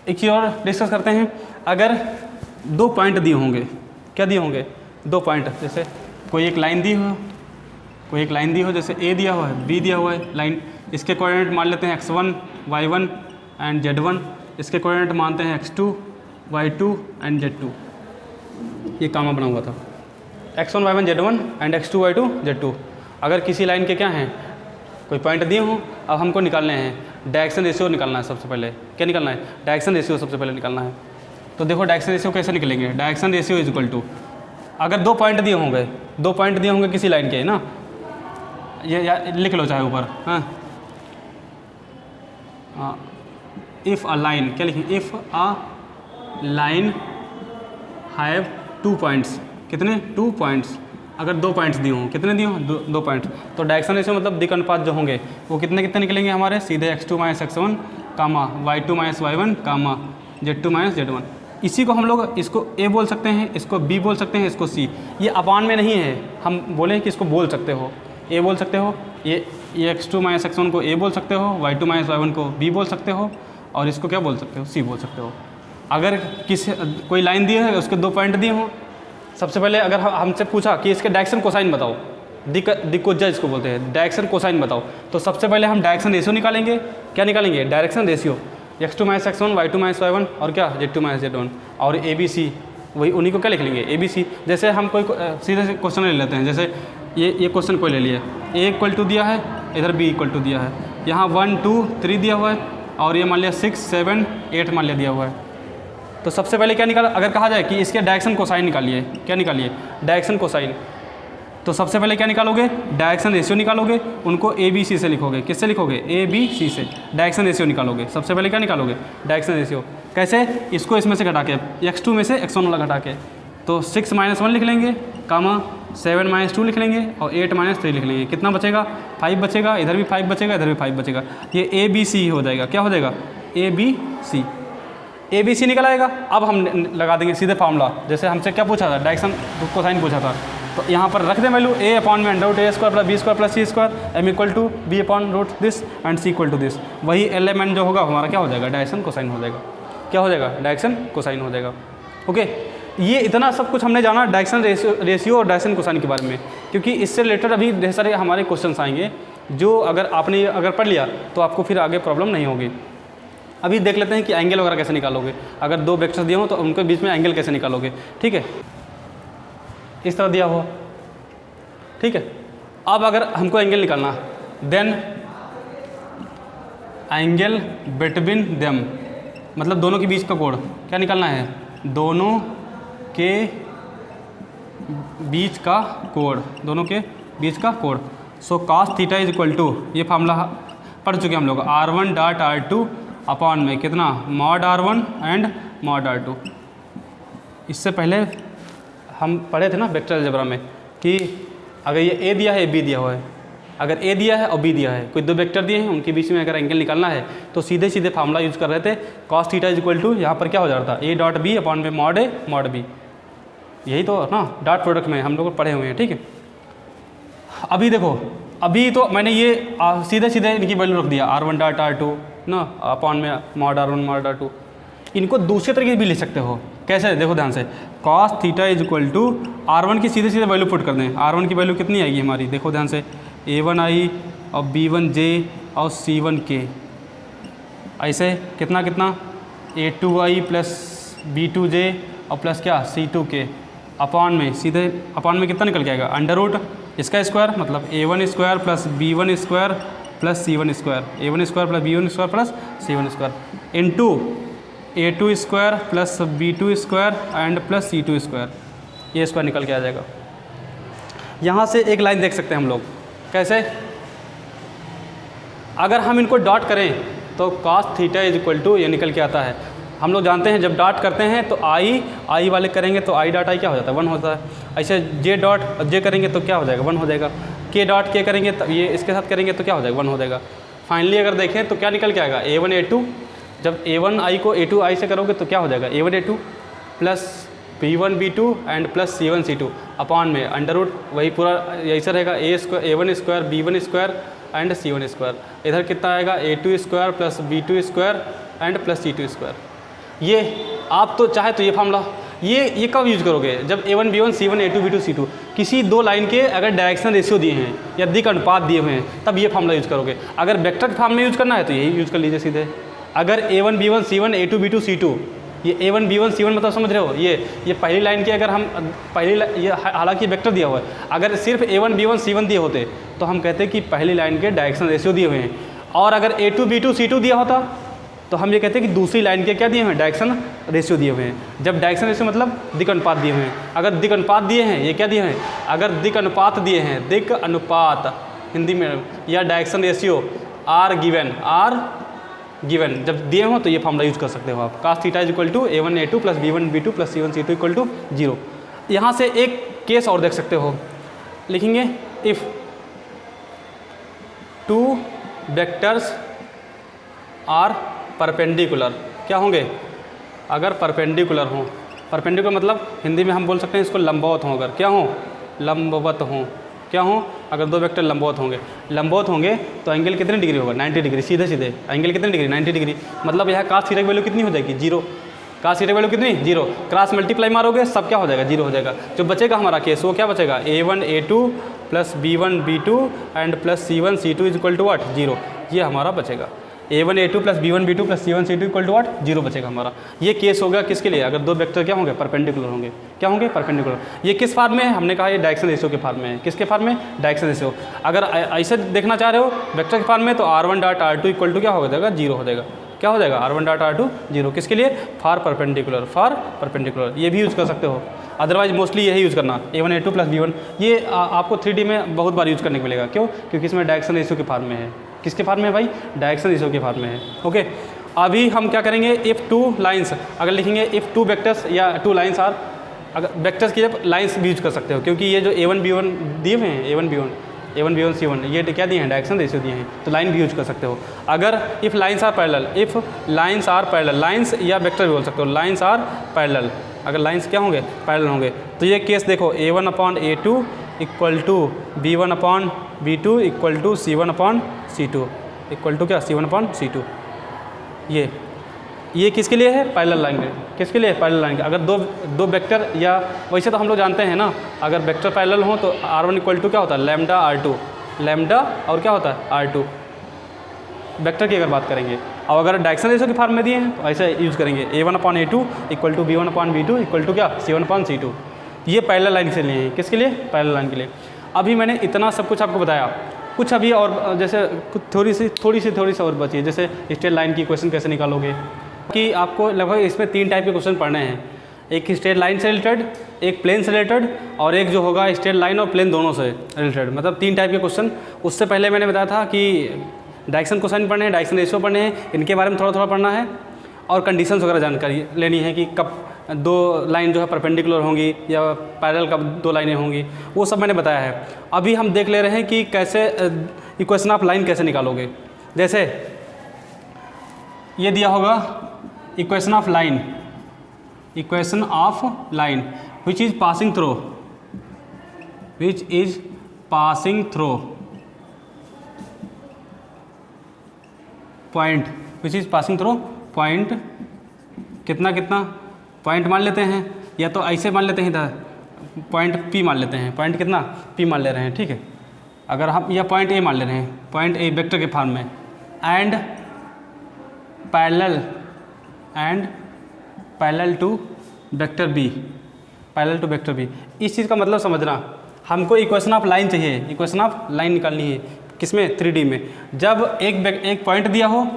S1: एक चीज़ और डिस्कस करते हैं। अगर दो पॉइंट दिए होंगे, क्या दिए होंगे, दो पॉइंट, जैसे कोई एक लाइन दी हो, कोई एक लाइन दी हो, जैसे ए दिया हुआ है, बी दिया हुआ है लाइन, इसके कोऑर्डिनेट मान लेते हैं x1 y1 एंड z1, इसके कोऑर्डिनेट मानते हैं x2 y2 एंड z2। ये कामा बना हुआ था, x1 y1 z1 and x2 y2 z2। अगर किसी लाइन के क्या हैं, कोई पॉइंट दिए हों, अब हमको निकालने हैं डायरेक्शन रेशियो निकालना है। सबसे पहले क्या निकालना है, डायरेक्शन रेशियो सबसे पहले निकालना है। तो देखो डायरेक्शन रेशियो कैसे निकलेंगे, direction ratio is equal to, अगर दो पॉइंट दिए होंगे, दो पॉइंट दिए होंगे किसी लाइन के ना, ये लिख लो चाहे ऊपर, हाँ, इफ़ अ लाइन, क्या लिखें, if a line have 2 points, कितने 2 पॉइंट्स, अगर 2 पॉइंट्स दिए हों, कितने दिए हों, 2 पॉइंट, तो डायरेक्शन रेशियो मतलब दिक् अनुपात जो होंगे वो कितने कितने निकलेंगे हमारे, सीधे x2 माइनस x1 कामा y2 माइनस y1 कामा z2 माइनस z1। इसी को हम लोग, इसको a बोल सकते हैं, इसको b बोल सकते हैं, इसको c। ये अपान में नहीं है, हम बोले कि इसको बोल सकते हो, a बोल सकते हो, ये x2 माइनस x1 को a बोल सकते हो, y2 माइनस y1 को b बोल सकते हो, और इसको क्या बोल सकते हो, c बोल सकते हो। अगर कोई लाइन दी है, उसके 2 पॉइंट दिए हों, सबसे पहले अगर हमसे पूछा कि इसके डायरेक्शन कोसाइन बताओ, दिक्कोज्जा इसको बोलते हैं, डायरेक्शन कोसाइन बताओ, तो सबसे पहले हम डायरेक्शन रेशियो निकालेंगे। क्या निकालेंगे, direction ratio, x2 minus x1 y2 minus y1 और क्या z2 माइनस z1 और a b c, वही उन्हीं को क्या लिख लेंगे, a b c। जैसे हम कोई सीधे से क्वेश्चन ले लेते हैं, जैसे ये क्वेश्चन कोई ले लिया, a इक्वल टू दिया है, इधर b इक्वल टू दिया है, यहाँ 1 2 3 दिया हुआ है, और ये मान लिया 6 7 8 मान लिया दिया हुआ है। तो सबसे पहले क्या निकाला, अगर कहा जाए कि इसके डायरेक्शन कोसाइन निकालिए, क्या निकालिए, डायरेक्शन कोसाइन, तो सबसे पहले क्या निकालोगे, डायरेक्शन रेशियो निकालोगे, उनको ए बी सी से लिखोगे, किससे लिखोगे, ए बी सी से डायरेक्शन रेशियो निकालोगे। सबसे पहले क्या निकालोगे, डायरेक्शन रेशियो, कैसे, इसको इसमें से घटा के, x2 में से x1 वाला घटा के, तो 6 माइनस 1 लिख लेंगे, कामा 7 माइनस 2 लिख लेंगे, और 8 माइनस 3 लिख लेंगे। कितना बचेगा, 5 बचेगा, इधर भी 5 बचेगा, इधर भी 5 बचेगा। ये ए बी सी हो जाएगा, क्या हो जाएगा, A B C, A B C निकल आएगा। अब हम लगा देंगे सीधे फार्मूला, जैसे हमसे क्या पूछा था, डायरेक्शन कोसाइन पूछा था, तो यहाँ पर रख दें वैल्यू, ए अपॉन में under root A square plus B square plus C square, m equal to b upon root this and c equal to this. वही एलिमेंट जो होगा हमारा क्या हो जाएगा, डायरेक्शन कोसाइन हो जाएगा। क्या हो जाएगा, डायरेक्शन कोसाइन हो जाएगा। ओके, ये इतना सब कुछ हमने जाना डायरेक्शन रेशियो और डायरेक्शन कोसाइन के बारे में, क्योंकि इससे रिलेटेड अभी ढेर सारे हमारे क्वेश्चन आएंगे, जो अगर आपने अगर पढ़ लिया तो आपको फिर आगे प्रॉब्लम नहीं होगी। अभी देख लेते हैं कि एंगल वगैरह कैसे निकालोगे, अगर 2 वेक्टर्स दिए हो तो उनके बीच में एंगल कैसे निकालोगे। ठीक है, इस तरह दिया हुआ, ठीक है। अब अगर हमको एंगल निकालना, देन एंगल बिटवीन देम, मतलब दोनों के बीच का कोण क्या निकालना है, दोनों के बीच का कोण, दोनों के बीच का कोण। So cos theta is equal to, ये फार्मूला पढ़ चुके हम लोग, r1 डॉट r2 अपॉन में कितना, mod r1 and mod r2। इससे पहले हम पढ़े थे ना वेक्टर अलजेब्रा में कि अगर ये a दिया है, b दिया हुआ है, अगर a दिया है और b दिया है, कोई 2 वेक्टर दिए हैं, उनके बीच में अगर एंगल निकालना है तो सीधे सीधे फार्मूला यूज़ कर रहे थे, cos theta is equal to, यहाँ पर क्या हो जाता था, a डॉट b अपॉन में मॉड a मॉड b। यही तो ना डॉट प्रोडक्ट में हम लोग पढ़े हुए हैं। ठीक है, अभी देखो, अभी तो मैंने ये सीधे सीधे इनकी वैल्यू रख दिया, r1 डॉट r2 ना अपॉन में मॉड r1 मॉड r2। इनको दूसरे तरीके से भी लिख सकते हो, कैसे, देखो ध्यान से, cos theta is equal to r1 की सीधे सीधे वैल्यू पुट कर दें। r1 की वैल्यू कितनी आएगी हमारी, देखो ध्यान से, a1i और b1j और c1k, ऐसे कितना कितना, a2i प्लस b2j और प्लस क्या c2k अपॉन में, सीधे अपॉन में कितना निकल के आएगा, अंडर रूट इसका स्क्वायर, मतलब a1 square plus b1 square plus c1 square, a1 square plus b1 square plus c1 square into a2 square plus b2 square and plus c2 square, ये स्क्वायर निकल के आ जाएगा। यहाँ से एक लाइन देख सकते हैं हम लोग, कैसे, अगर हम इनको डॉट करें तो cos theta is equal to ये निकल के आता है। हम लोग जानते हैं जब डॉट करते हैं तो आई वाले करेंगे तो आई डॉट आई क्या हो जाता है 1 होता है। ऐसे जे डॉट जे करेंगे तो क्या हो जाएगा 1 हो जाएगा। के डॉट के करेंगे तो ये इसके साथ करेंगे तो क्या हो जाएगा 1 हो जाएगा। फाइनली अगर देखें तो क्या निकल के आएगा A1 A2, जब A1 आई को A2 आई से करोगे तो क्या हो जाएगा A1 A2 plus B1 B2 and plus C1 C2 upon में अंडर रूट वही पूरा ऐसा रहेगा A1 square B1 square and C1 square. इधर कितना आएगा A2 square plus B2 square and plus C2 square. ये आप तो चाहे तो ये फार्मूला ये कब यूज़ करोगे जब A1 B1 C1 A2 B2 C2 किसी दो लाइन के अगर डायरेक्शनल रेशियो दिए हैं या दिक अनुपात दिए हुए हैं तब ये फार्मूला यूज़ करोगे। अगर वेक्टर के फॉर्म में यूज़ करना है तो यही यूज़ कर लीजिए सीधे। अगर A1 B1 C1 A2 B2 C2 ये A1 B1 C1 मतलब समझ रहे हो, ये पहली लाइन की अगर हम ये हालांकि वेक्टर दिया हुआ है, अगर सिर्फ A1 B1 C1 दिए होते तो हम कहते कि पहली लाइन के डायरेक्शनल रेशियो दिए हुए हैं। और अगर A2 B2 C2 दिया होता तो हम ये कहते हैं कि दूसरी लाइन के क्या दिए हुए हैं डायरेक्शन रेशियो दिए हुए हैं। जब डायरेक्शन रेशियो मतलब दिक अनुपात दिए हुए हैं। अगर दिक अनुपात दिए हैं ये क्या दिए हैं, अगर दिक अनुपात दिए हैं दिक अनुपात हिंदी में या डायरेक्शन रेशियो आर गिवन जब दिए हो तो ये फॉर्मूला यूज़ कर सकते हो आप। cos theta is equal to A1 A2 plus B1 B2 plus C1 C2 equal to 0। यहाँ से एक केस और देख सकते हो, लिखेंगे if two vectors are perpendicular. क्या होंगे, अगर परपेंडिकुलर हों, परपेंडिकुलर मतलब हिंदी में हम बोल सकते हैं इसको लंबवत हों। अगर क्या हों, लंबवत हों। क्या हों, अगर दो वेक्टर लंबवत होंगे तो एंगल कितने डिग्री होगा 90 डिग्री। सीधे एंगल कितने डिग्री 90 डिग्री। मतलब यहाँ cos थीटा की वैल्यू कितनी हो जाएगी 0। cos थीटा की वैल्यू कितनी 0। क्रॉस मल्टीप्लाई मारोगे सब क्या हो जाएगा 0 हो जाएगा। जो बचेगा हमारा केस वो क्या बचेगा A1 A2 plus B1 B2 and plus C1 C2 is equal to what 0। ये हमारा बचेगा A1 A2 plus B1 B2 plus C1 C2 equal to what 0 बचेगा हमारा। ये केस होगा किसके लिए, अगर दो वेक्टर क्या होंगे परपेंडिकुलर होंगे। क्या होंगे परपेंडिकुलर। ये किस फॉर्म में है, हमने कहा ये डायरेक्शन रेशियो के फॉर्म में है। किसके फॉर्म में, डायरेक्शन रेशियो। अगर ऐसे देखना चाह रहे हो वेक्टर के फॉर्म में तो R1 dot R2 equal to क्या हो जाएगा 0 हो जाएगा। क्या हो जाएगा R1 डॉट R2 0। किसके लिए, फॉर परपेंडिकुलर। ये भी यूज़ कर सकते हो, अदरवाइज मोस्टली यही यूज़ करना A1 A2 प्लस B1। ये आपको 3D में बहुत बार यूज़ करने को मिलेगा। क्यों, क्योंकि इसमें डायरेक्शन रेशियो के फॉर्म में है। किसके फॉर्म में है भाई, डायरेक्शन रेशियो के फॉर्म में है। ओके, अभी हम क्या करेंगे, इफ़ टू लाइन्स अगर लिखेंगे इफ़ टू वेक्टर्स या टू लाइन्स आर, अगर वेक्टर्स की जब लाइन्स भी यूज कर सकते हो क्योंकि ये जो A1 B1 दिए हुए हैं A1 B1 C1 ये क्या दिए हैं डायरेक्शन रेशियो दिए हैं, तो लाइन भी यूज कर सकते हो। अगर if lines are parallel, if lines are parallel, lines या वेक्टर भी बोल सकते हो, लाइन्स आर पैरेलल। अगर लाइन्स क्या होंगे पैरेलल होंगे तो ये केस देखो A1 upon A2 equal to B1 upon B2 equal to C1 upon C2 equal to क्या C1 अपॉन C2। ये किसके लिए है, पैरेलल लाइन के। किसके लिए, पैरेलल लाइन के। अगर दो वेक्टर या वैसे तो हम लोग जानते हैं ना, अगर वेक्टर पैरेलल हो तो R1 इक्वल टू क्या होता है लैम्डा R2, लैम्डा और क्या होता है R2 वेक्टर की अगर बात करेंगे। और अगर डायरेक्शन रेशियो के फॉर्म में दिए हैं तो ऐसे यूज़ करेंगे A1 upon A2 equal to B1 upon B2 equal to क्या C1 अपॉन C2। ये पैरेलल लाइन से लिए हैं। किसके लिए, पैरेलल लाइन के लिए। अभी मैंने इतना सब कुछ आपको बताया, कुछ अभी और जैसे थोड़ी सी और बची है, जैसे स्ट्रेट लाइन की इक्वेशन कैसे निकालोगे, कि आपको लगभग इसमें 3 टाइप के क्वेश्चन पढ़ने हैं। एक स्ट्रेट लाइन से रिलेटेड, एक प्लेन से रिलेटेड, और एक जो होगा स्ट्रेट लाइन और प्लेन दोनों से रिलेटेड, मतलब 3 टाइप के क्वेश्चन। उससे पहले मैंने बताया था कि डायरेक्शन कोसाइन पढ़ने हैं, डायरेक्शन रेशियो पढ़ने हैं, इनके बारे में थोड़ा पढ़ना है, और कंडीशंस वगैरह जानकारी लेनी है कि कब दो लाइन जो है परपेंडिकुलर होंगी या पैरेलल कब दो लाइनें होंगी, वो सब मैंने बताया है। अभी हम देख ले रहे हैं कि कैसे इक्वेशन ऑफ लाइन कैसे निकालोगे। जैसे ये दिया होगा equation of line which is passing throw point, which is passing throw point कितना पॉइंट मान लेते हैं, या तो ऐसे मान लेते हैं इधर पॉइंट P मान लेते हैं, पॉइंट कितना P मान ले रहे हैं, ठीक है। अगर हम या पॉइंट A मान ले रहे हैं, पॉइंट A वेक्टर के फॉर्म में, and parallel to vector B, इस चीज़ का मतलब समझना। हमको इक्वेशन ऑफ लाइन चाहिए, इक्वेशन ऑफ लाइन निकालनी है किसमें 3D में। जब एक पॉइंट दिया हो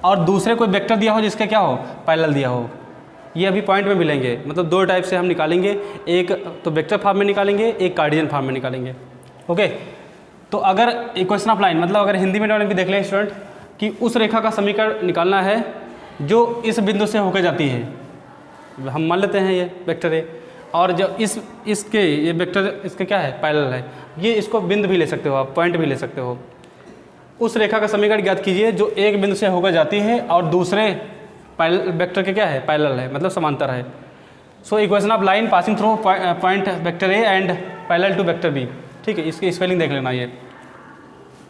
S1: और दूसरे कोई वेक्टर दिया हो जिसका क्या हो पैरेलल दिया हो, ये अभी पॉइंट में मिलेंगे। मतलब 2 टाइप से हम निकालेंगे, एक तो वेक्टर फॉर्म में निकालेंगे, एक कार्टेशियन फॉर्म में निकालेंगे। ओके, तो अगर इक्वेशन ऑफ लाइन मतलब अगर हिंदी में भी देख लें स्टूडेंट कि उस रेखा का समीकरण निकालना है जो इस बिंदु से होकर जाती है, हम मान लेते हैं ये वेक्टर है, और जो इसके ये वेक्टर इसके क्या है पैरेलल है, ये इसको बिंदु भी ले सकते हो आप, पॉइंट भी ले सकते हो। उस रेखा का समीकरण ज्ञात कीजिए जो एक बिंदु से होकर जाती है और दूसरे वेक्टर के क्या है पैरेलल है, मतलब समांतर है। So equation of line passing through point vector a and parallel to vector b. ठीक है, इसकी स्पेलिंग देख लेना ये।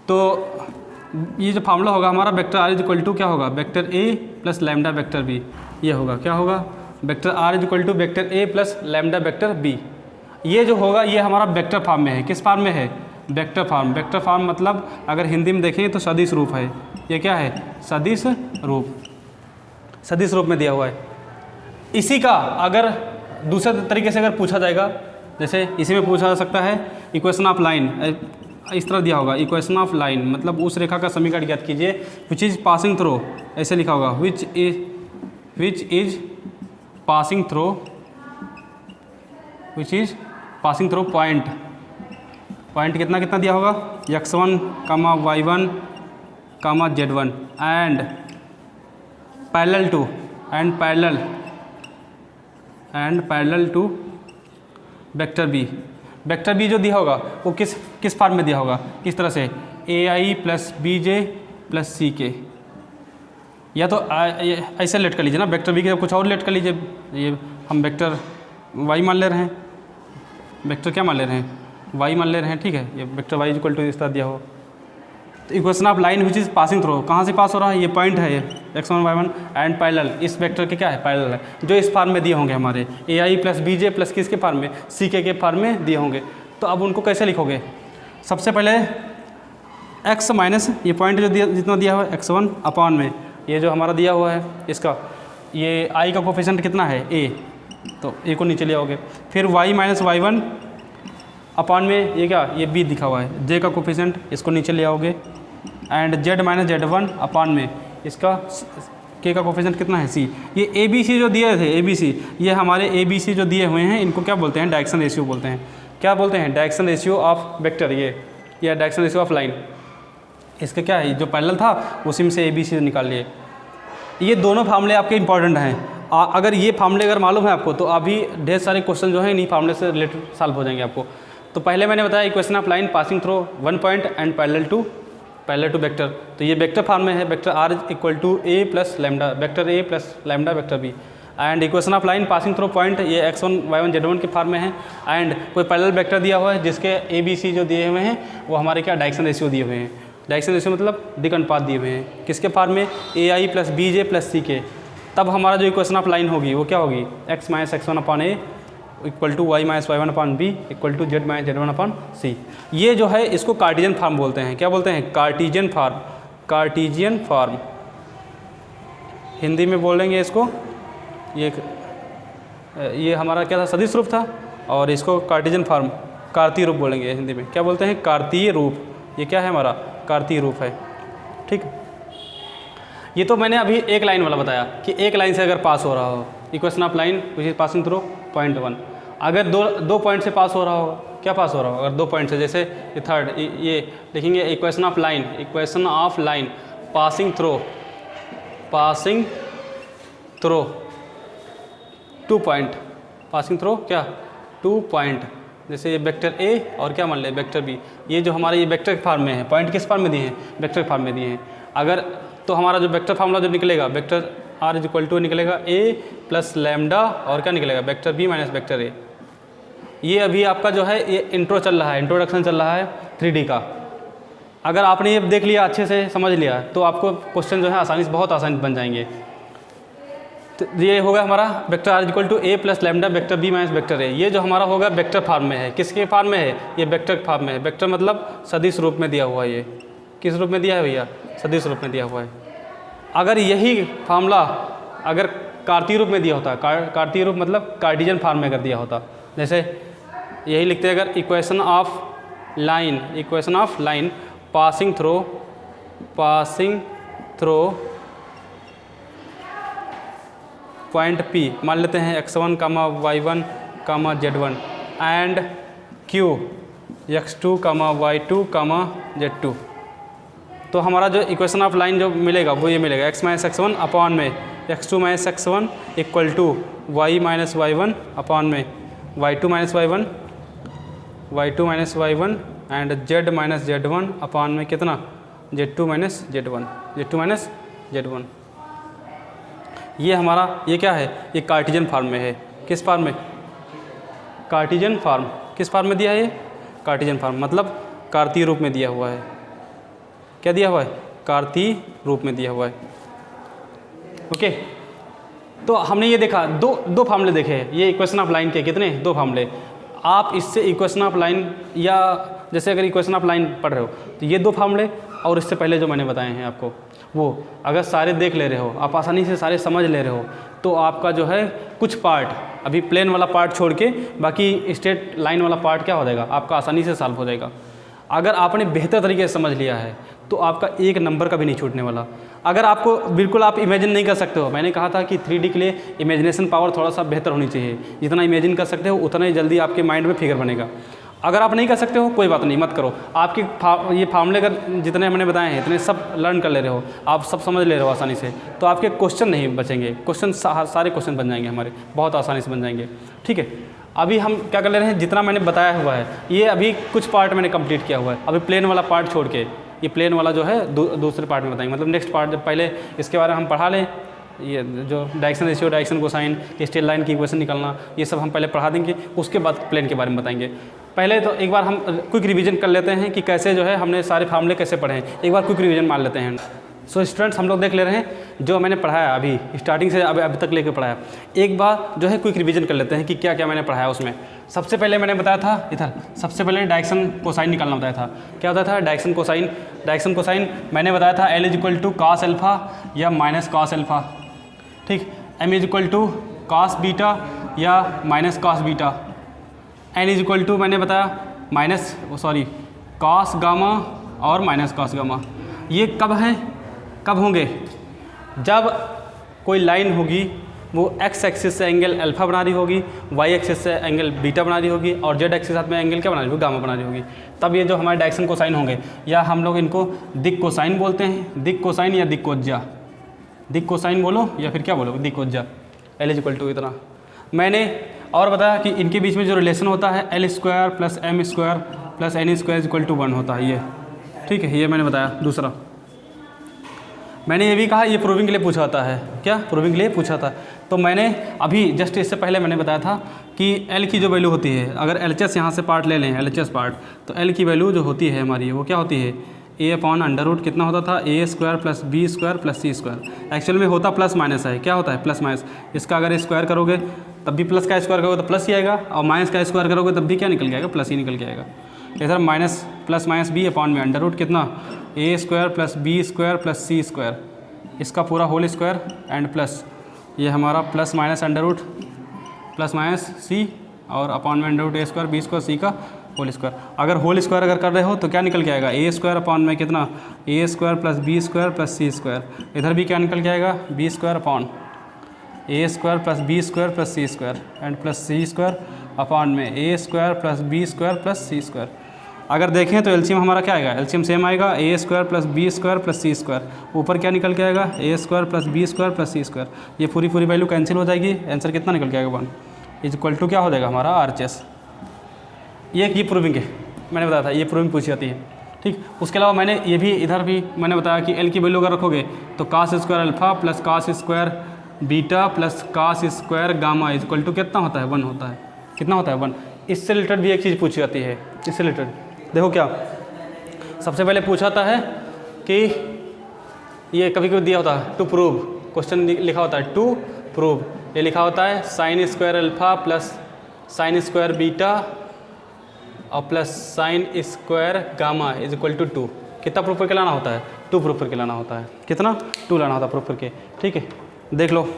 S1: तो ये जो फार्मूला होगा हमारा vector r is equal to क्या होगा, vector a plus lambda vector b. ये होगा क्या होगा, vector r is equal to vector a plus lambda vector b. ये जो होगा ये हमारा वेक्टर फॉर्म में है। किस फॉर्म में है, वेक्टर फॉर्म। वेक्टर फॉर्म मतलब अगर हिंदी में देखें तो सदिश रूप है। ये क्या है, सदिश रूप, सदिश रूप में दिया हुआ है। इसी का अगर दूसरे तरीके से अगर पूछा जाएगा, जैसे इसी में पूछा जा सकता है इक्वेशन ऑफ लाइन, इस तरह दिया होगा इक्वेशन ऑफ लाइन मतलब उस रेखा का समीकरण ज्ञात कीजिए विच इज पासिंग थ्रू, ऐसे लिखा होगा which is passing through point. Point कितना कितना दिया होगा, x1, y1, z1 and parallel to vector b. Vector b जो दिया होगा वो किस फॉर्म में दिया होगा, किस तरह से, ai plus bj plus ck। या तो ऐसे लेट कर लीजिए ना, वेक्टर बी के कुछ और लेट कर लीजिए। ये हम वेक्टर y मान ले रहे हैं, वेक्टर क्या मान ले रहे हैं, y मान ले रहे हैं। ठीक है, ये वेक्टर y इक्वल टू इस तरह दिया हो। तो equation of line which is passing through, कहाँ से पास हो रहा है, ये पॉइंट है ये x1 y1 एंड पैरेलल, इस वेक्टर के क्या है पैरेलल है, जो इस फॉर्म में दिए होंगे हमारे ai प्लस bj प्लस किसके फॉर्म में, ck के फॉर्म में दिए होंगे। तो अब उनको कैसे लिखोगे, सबसे पहले x माइनस ये पॉइंट जो जितना दिया हुआ है x1 अपॉन में ये जो हमारा दिया हुआ है इसका, ये i का कोफिशिएंट कितना है a, तो a को नीचे ले आओगे। फिर y माइनस y1 अपॉन में ये क्या, ये b दिखा हुआ है, j का कोफिशिएंट इसको नीचे ले आओगे। And z minus z1 upon में इसका k का कोफिशिएंट कितना है c। ये ABC जो दिए थे ABC, ये हमारे ABC जो दिए हुए हैं इनको क्या बोलते हैं, डायरेक्शन रेशियो बोलते हैं। क्या बोलते हैं, डायरेक्शन रेशियो ऑफ वेक्टर, ये डायरेक्शन रेशियो ऑफ लाइन। इसका क्या है, जो पैरेलल था उसी में से ABC निकाल लिए। ये दोनों फार्मूले आपके इंपॉर्टेंट हैं। अगर ये फार्मूले अगर मालूम है आपको तो अभी ढेर सारे क्वेश्चन जो है इन्हीं फार्मूले से रिलेटेड सॉल्व हो जाएंगे आपको। तो पहले मैंने बताया equation of line passing through one point and parallel to vector. तो ये वेक्टर फॉर्म में है, vector r equal to a plus lambda, vector a plus lambda vector b. And equation of line passing through point ये x1 y1 z1 के form में है। And कोई parallel vector दिया हुआ है जिसके ABC जो दिए हुए हैं वो हमारे क्या डायरेक्शन रेशियो दिए हुए हैं। डायरेक्शन रेशियो मतलब दिक् अनुपात दिए हुए हैं, किसके फॉर्म में, ai plus bj plus ck। तब हमारा जो इक्वेशन ऑफ लाइन होगी वो क्या होगी, x minus x1 upon a equal to y minus y1 upon b equal to z minus z1 upon c। ये जो है इसको कार्टेशियन फॉर्म बोलते हैं। क्या बोलते हैं, Cartesian form. Cartesian form Hindi में बोलेंगे इसको, ये हमारा क्या था, सदिश रूप था, और इसको कार्टेशियन फॉर्म कार्तीय रूप बोलेंगे हिंदी में। क्या बोलते हैं, कार्तीय रूप। ये क्या है हमारा, कार्तीय रूप है। ठीक, ये तो मैंने अभी एक लाइन वाला बताया कि एक लाइन से अगर पास हो रहा हो, equation of line which is passing through point 1। अगर दो पॉइंट से पास हो रहा होगा, क्या पास हो रहा होगा, अगर 2 पॉइंट से, जैसे ये थर्ड, ये लिखेंगे equation of line passing through 2 point, passing through क्या 2 पॉइंट। जैसे ये वेक्टर ए और क्या मान ले वेक्टर बी, ये जो हमारे ये वेक्टर फॉर्म में है, पॉइंट किस फॉर्म में दिए हैं, वेक्टर फॉर्म में दिए हैं। अगर तो हमारा जो वेक्टर फार्मूला जो निकलेगा, vector r is equal to निकलेगा a प्लस लैम्डा और क्या निकलेगा, vector b minus vector a। ये अभी आपका जो है ये इंट्रो चल रहा है, इंट्रोडक्शन चल रहा है 3D का। अगर आपने ये देख लिया, अच्छे से समझ लिया, तो आपको क्वेश्चन जो है आसानी से, बहुत आसानी बन जाएंगे। तो ये होगा हमारा vector r equal to a plus lambda vector b minus vector a। ये जो हमारा होगा वेक्टर फॉर्म में है, किसके फॉर्म में है, ये वेक्टर फॉर्म में है। वेक्टर मतलब सदिश रूप में दिया हुआ है। ये किस रूप में दिया है भैया, सदिश रूप में दिया हुआ है। अगर यही फार्मूला अगर कार्तीय रूप में दिया होता, कार्तीय रूप मतलब कार्टेशियन फॉर्म में अगर दिया होता, जैसे यही लिखते हैं, अगर equation of line passing through point P, मान लेते हैं x1, y1, z1 and Q x2 comma y2 comma z2। तो हमारा जो इक्वेशन ऑफ लाइन जो मिलेगा वो ये मिलेगा x माइनस x1 अपॉन में x2 minus x1 equal to y minus y1 upon में y2 minus y1 and z minus z1 upon में कितना z2 माइनस z1। ये हमारा ये क्या है, ये कार्टेशियन फॉर्म में है। किस फॉर्म में? Cartesian form. किस फॉर्म में दिया है ये? कार्टेशियन फॉर्म, मतलब कार्तीय रूप में दिया हुआ है। क्या दिया हुआ है? कार्तीय रूप में दिया हुआ है। ओके, तो हमने ये देखा दो फार्मूले देखे हैं ये इक्वेशन ऑफ लाइन के। कितने? 2 फार्मूले। आप इससे इक्वेशन ऑफ लाइन, या जैसे अगर इक्वेशन ऑफ लाइन पढ़ रहे हो तो ये 2 फार्मूले और इससे पहले जो मैंने बताए हैं आपको, वो अगर सारे देख ले रहे हो, आप आसानी से सारे समझ ले रहे हो, तो आपका जो है कुछ पार्ट, अभी प्लेन वाला पार्ट छोड़ के बाकी स्ट्रेट लाइन वाला पार्ट क्या हो जाएगा, आपका आसानी से सॉल्व हो जाएगा। अगर आपने बेहतर तरीके से समझ लिया है तो आपका 1 नंबर का भी नहीं छूटने वाला। अगर आपको बिल्कुल आप इमेजिन नहीं कर सकते हो, मैंने कहा था कि 3D के लिए इमेजिनेशन पावर थोड़ा सा बेहतर होनी चाहिए। जितना इमेजिन कर सकते हो उतना ही जल्दी आपके माइंड में फिगर बनेगा। अगर आप नहीं कर सकते हो कोई बात नहीं, मत करो। आपके ये फार्मूले अगर जितने मैंने बताए हैं इतने सब लर्न कर ले रहे हो, आप सब समझ ले रहे हो आसानी से, तो आपके क्वेश्चन नहीं बचेंगे। क्वेश्चन सारे क्वेश्चन बन जाएंगे हमारे, बहुत आसानी से बन जाएंगे। ठीक है, अभी हम क्या कर ले रहे हैं, जितना मैंने बताया हुआ है ये अभी कुछ पार्ट मैंने कंप्लीट किया हुआ है। अभी प्लेन वाला पार्ट छोड़ के ये प्लेन वाला जो है दूसरे पार्ट में बताएंगे, मतलब नेक्स्ट पार्ट। जब पहले इसके बारे में हम पढ़ा लें, ये जो direction ratio, direction cosine, straight line की इक्वेशन निकालना, ये सब हम पहले पढ़ा देंगे, उसके बाद प्लेन के बारे में बताएंगे। पहले तो एक बार हम क्विक रिवीजन कर लेते हैं कि कैसे जो है हमने सारे फार्मूले कैसे पढ़े हैं। एक बार क्विक रिवीजन मान लेते हैं। सो स्टूडेंट्स, हम लोग देख ले रहे हैं जो मैंने पढ़ाया अभी स्टार्टिंग से अभी तक लेकर पढ़ाया। एक बार जो है क्विक रिवीजन कर लेते हैं कि क्या क्या मैंने पढ़ाया उसमें। सबसे पहले मैंने बताया था इधर, सबसे पहले डायरेक्शन कोसाइन निकालना बताया था। क्या होता था डायरेक्शन कोसाइन? डायरेक्शन कोसाइन मैंने बताया था L is equal to cos alpha या माइनस कॉस अल्फ़ा। ठीक, M is equal to cos beta या minus cos beta. N is equal to मैंने बताया कॉस गामा और माइनस कॉस गामा। ये कब हैं, कब होंगे? जब कोई लाइन होगी वो x एक्सिस से एंगल अल्फ़ा बना रही होगी, y एक्सिस से एंगल बीटा बना रही होगी और z एक्सिस साथ में एंगल क्या बना रही होगी, गामा बना रही होगी। तब ये जो हमारे डायरेक्शन कोसाइन होंगे, या हम लोग इनको दिक् कोसाइन बोलते हैं। दिक् कोसाइन या दिक्कोज्या, दिक् कोसाइन बोलो या फिर क्या बोलो, दिक्कोज्या। L इज इक्वल टू इतना। मैंने और बताया कि इनके बीच में जो रिलेशन होता है L square plus M square plus N square is equal to 1 होता है ये। ठीक है, ये मैंने बताया। दूसरा मैंने ये भी कहा ये प्रूविंग के लिए पूछा होता है। क्या प्रूविंग के लिए पूछा था? तो मैंने अभी जस्ट इससे पहले मैंने बताया था कि L की जो वैल्यू होती है, अगर LHS यहाँ से पार्ट ले लें, LHS पार्ट, तो L की वैल्यू जो होती है हमारी वो क्या होती है, a अपॉन अंडर रूट कितना होता था, a square plus b square plus c square. Actual में होता प्लस माइनस है। क्या होता है? Plus minus. इसका अगर स्क्वायर करोगे तब भी प्लस का स्क्वायर करोगे तो प्लस ही आएगा, और माइनस का स्क्वायर करोगे तब भी क्या निकल के आएगा, प्लस ही निकल के आएगा। इधर minus plus minus b upon में अंडर रूट कितना, a square plus b square plus c square, इसका पूरा होल स्क्वायर एंड प्लस ये हमारा plus minus under root plus minus c और अपॉन में under root a square b square c का whole square. अगर whole square अगर कर रहे हो तो क्या निकल के आएगा, a स्क्वायर अपॉन में कितना, a square plus b square plus c square. इधर भी क्या निकल के आएगा, b square upon a square plus b square plus c square and plus c square upon में a square plus b square plus c square. अगर देखें तो एलसीएम हमारा क्या आएगा, एलसीएम सेम आएगा, a square plus b square plus c square. ऊपर क्या निकल के आएगा, a square plus b square plus c square. ये पूरी वैल्यू कैंसिल हो जाएगी, आंसर कितना निकल के आएगा, 1 इज इक्वल टू क्या हो जाएगा हमारा RHS। ये प्रूविंग है, मैंने बताया था ये प्रूविंग पूछी जाती है। ठीक, उसके अलावा मैंने ये भी इधर भी मैंने बताया कि L की वैल्यू अगर रखोगे तो cos square alpha plus cos square beta plus cos square gamma is equal to कितना होता है, 1 होता है। कितना होता है, 1। इससे रिलेटेड भी एक चीज़ पूछी जाती है। इससे रिलेटेड देखो क्या सबसे पहले पूछा जाता है कि ये कभी कभी दिया होता है टू प्रूव, क्वेश्चन लिखा होता है टू प्रूव। ये लिखा होता है sine square alpha plus sine square beta और plus sine square gamma is equal to 2। कितना प्रूफ करके लाना होता है, 2 प्रूफ करके लाना होता है। कितना, 2 लाना होता है प्रूफ करके। ठीक है, देख लो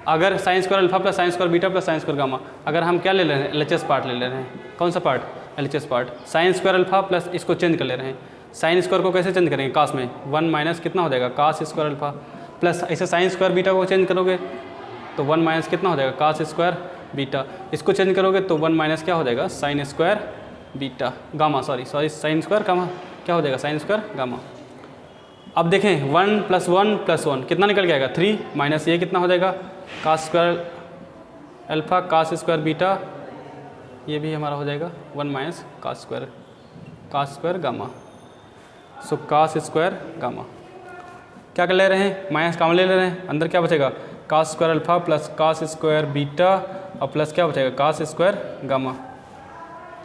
S1: अगर sign square alpha plus sine square beta plus sine square gamma, अगर हम क्या ले ले रहे हैं, LHS पार्ट ले ले रहे हैं। कौन सा part, LHS part. Sign square alpha plus इसको चेंज कर ले रहे हैं। साइन स्क्वायर को कैसे चेंज करेंगे, कास में 1 माइनस कितना हो जाएगा, कास स्क्वायर अल्फ़ा प्लस ऐसे साइन स्क्वायर बीटा को चेंज करोगे तो 1 माइनस कितना हो जाएगा, कास स्क्वायर बीटा। इसको चेंज करोगे तो 1 माइनस क्या हो जाएगा, sign square beta gamma, sorry sine square gamma क्या हो जाएगा, साइन स्क्वायर गामा। अब देखें 1 + 1 + 1 कितना निकल के आएगा 3 माइनस ये कितना हो जाएगा cos square alpha cos square beta, ये भी हमारा हो जाएगा 1 माइनस cos स्क्वायर गामा। सो cos स्क्वायर गामा क्या कर ले रहे हैं, माइनस कामन ले रहे हैं, अंदर क्या बचेगा cos square alpha plus cos square beta और प्लस क्या बचेगा cos स्क्वायर गामा।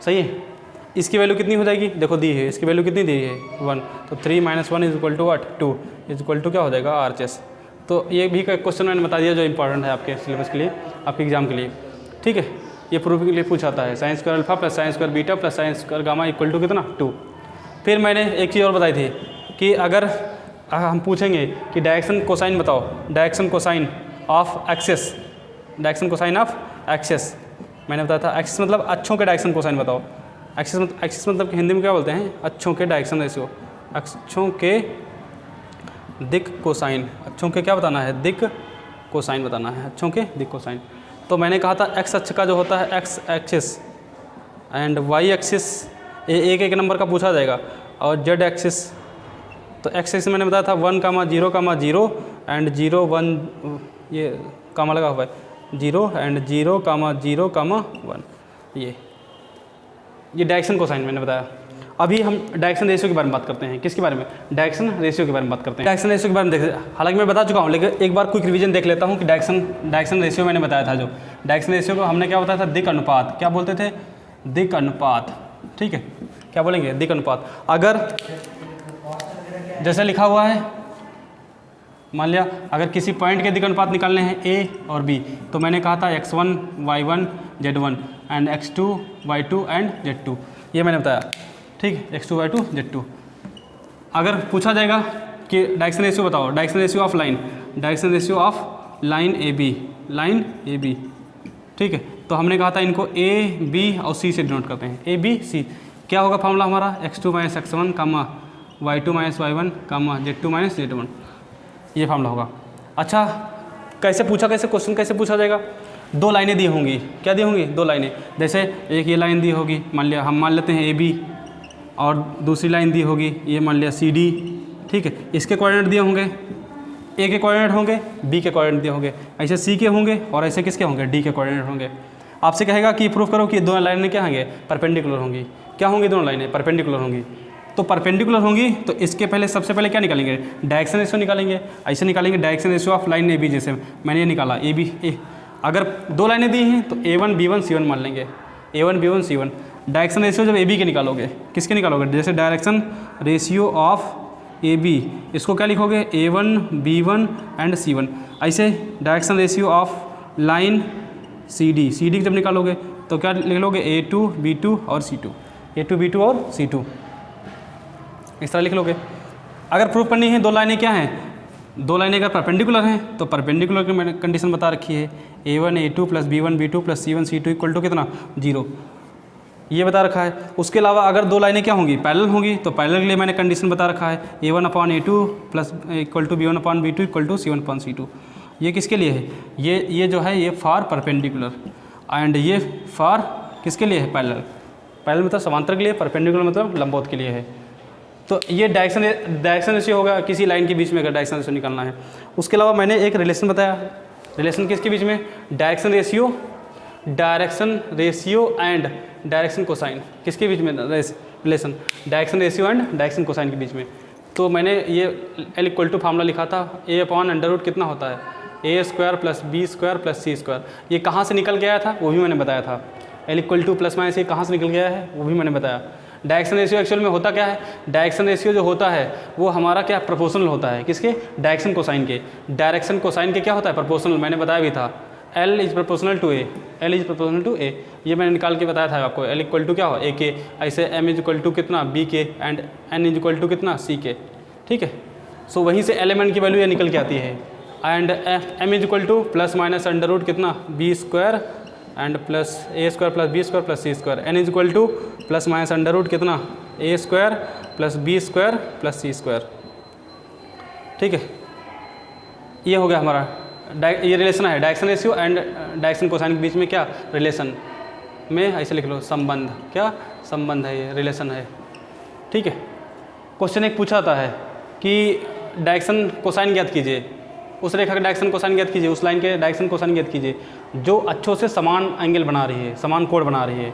S1: सही है। इसकी वैल्यू कितनी हो जाएगी, देखो दी है, इसकी वैल्यू कितनी दी है 1, तो 3 - 1 = व्हाट 2 = क्या हो जाएगा RHS। तो ये भी क्वेश्चन मैंने बता दिया जो इंपॉर्टेंट है आपके सिलेबस के लिए, आपके एग्जाम के लिए। ठीक है, ये प्रूफ के लिए पूछा जाता है sine square alpha plus sine square beta plus sine square gamma = कितना 2। फिर मैंने एक चीज़ और बताई थी कि अगर हम पूछेंगे कि डायरेक्शन कोसाइन बताओ, direction cosine of axes, direction cosine of axes मैंने बताया था, एक्सेस मतलब अच्छों के डायरेक्शन कोसाइन बताओ। एक्सेस मतलब कि हिंदी में क्या बोलते हैं, अच्छों के डायरेक्शन रेशियो, अच्छों के दिक कोसाइन, अच्छों के क्या बताना है, दिक कोसाइन बताना है, अच्छों के दिक कोसाइन। तो मैंने कहा था एक्स अक्ष का जो होता है x axis and y axis एक नंबर का पूछा जाएगा, और जेड एक्सिस, तो एक्स एक्सिस मैंने बताया था 1, 0, एंड 0, 1 ये कामा लगा हुआ है 0 एंड 0, 0, 1 ये डायरेक्शन कोसाइन मैंने बताया। अभी हम डायरेक्शन रेशियो के बारे में बात करते हैं। किसके बारे में, डायरेक्शन रेशियो के बारे में बात करते हैं। डायरेक्शन रेशियो के बारे में देख, हालांकि मैं बता चुका हूँ, लेकिन एक बार क्विक रिवीजन देख लेता हूँ कि डायरेक्शन रेशियो मैंने बताया था। जो डायरेक्शन रेशियो को हमने क्या बताया था, दिक् अनुपात, क्या बोलते थे, दिक् अनुपात। ठीक है, क्या बोलेंगे, दिक् अनुपात। अगर जैसे लिखा हुआ है, मान लिया अगर किसी पॉइंट के दिक् अनुपात निकालने हैं A और B, तो मैंने कहा था x1 y1 z1 and x2 y2 and z2, ये मैंने बताया। ठीक है, x2 y2 z2। अगर पूछा जाएगा कि डायरेक्शन रेशियो बताओ, direction ratio of line, direction ratio of line AB, ठीक है, तो हमने कहा था इनको A B और C से डिनोट करते हैं, A B C। क्या होगा फॉर्मूला हमारा, x2 - x1 कामा y2 - y1 कामा z2 - z1, ये फॉर्मूला होगा। अच्छा, कैसे क्वेश्चन कैसे पूछा जाएगा, 2 लाइनें दी होंगी, क्या दी होंगी, 2 लाइनें। जैसे एक ये लाइन दी होगी, हम मान लेते हैं AB, और दूसरी लाइन दी होगी, ये मान लिया CD। ठीक है, इसके कोऑर्डिनेट दिए होंगे, A के कोऑर्डिनेट होंगे, B के कोऑर्डिनेट दिए होंगे, ऐसे C के होंगे, और ऐसे किसके होंगे, D के कोऑर्डिनेट होंगे। आपसे कहेगा कि प्रूफ करो कि दोनों लाइनें क्या होंगे, परपेंडिकुलर होंगी। क्या होंगी, दोनों लाइनें परपेंडिकुलर होंगी। तो परपेंडिकुलर होंगी तो इसके पहले सबसे पहले क्या निकालेंगे, डायरेक्शन रेशियो निकालेंगे। ऐसे निकालेंगे direction ratio of line AB, जैसे मैंने ये निकाला AB A। अगर 2 लाइनें दी हैं तो A1 B1 C1 मान लेंगे, A1 B1 C1। Direction ratio जब AB के निकालोगे, किसके निकालोगे, जैसे डायरेक्शन रेशियो ऑफ AB, इसको क्या लिखोगे, A1 B1 एंड C1। ऐसे direction ratio of line CD जब निकालोगे तो क्या लिख लोगे, A2 B2 और C2, A2 B2 और C2, इस तरह लिख लोगे। अगर प्रूफ करनी है 2 लाइनें क्या हैं, 2 लाइनें अगर परपेंडिकुलर हैं तो परपेंडिकुलर की मैंने कंडीशन बता रखी है, A1 A2 plus B1 B2 plus C1 C2 = कितना 0, ये बता रखा है। उसके अलावा अगर 2 लाइनें क्या होंगी, पैरेलल होंगी, तो पैरेलल के लिए मैंने कंडीशन बता रखा है, A1/A2 प्लस = B1/B2 = C1/C2। ये किसके लिए है, ये जो है ये फॉर परपेंडिकुलर, एंड ये फॉर किसके लिए है, पैरेलल मतलब समांतर के लिए, परपेंडिकुलर मतलब लंबवत के लिए है। तो ये डायरेक्शन रेशियो होगा किसी लाइन के बीच में अगर डायरेक्शन रेशियो निकालना है। उसके अलावा मैंने एक रिलेशन बताया, रिलेशन किसके बीच में, direction ratio and direction cosine, किसके बीच में relation, direction ratio and direction cosine के बीच में। तो मैंने ये L = फार्मूला लिखा था, A/√, कितना होता है, A² + B² + C²। ये कहाँ से निकल के आया था वो भी मैंने बताया था। L = ± ये कहाँ से निकल गया है वो भी मैंने बताया। डायरेक्शन रेशियो एक्चुअल में होता क्या है, डायरेक्शन रेशियो जो होता है वो हमारा क्या प्रोपोर्शनल होता है, किसके, डायरेक्शन कोसाइन के। डायरेक्शन कोसाइन के क्या होता है, प्रोपोर्शनल, मैंने बताया भी था, L = ∝ A, ये मैंने निकाल के बताया था आपको। L = क्या हो, A के, ऐसे M = कितना B के, एंड N = कितना C के। ठीक है, सो वहीं से एलिमेंट की वैल्यू ये निकल के आती है। एंड M = ± कितना B² and plus A² + B² + C²। N = ± कितना A² + B² + C²। ठीक है, ये हो गया हमारा ये रिलेशन है direction ratio and direction cosine के बीच में क्या रिलेशन। में ऐसे लिख लो संबंध, क्या संबंध है, ये रिलेशन है। ठीक है, क्वेश्चन एक पूछा था है कि डायरेक्शन कोसाइन ज्ञात कीजिए, उस रेखा का डायरेक्शन कोसाइन ज्ञात कीजिए, उस लाइन के डायरेक्शन कोसाइन ज्ञात कीजिए जो अक्षों से समान एंगल बना रही है, समान कोण बना रही है।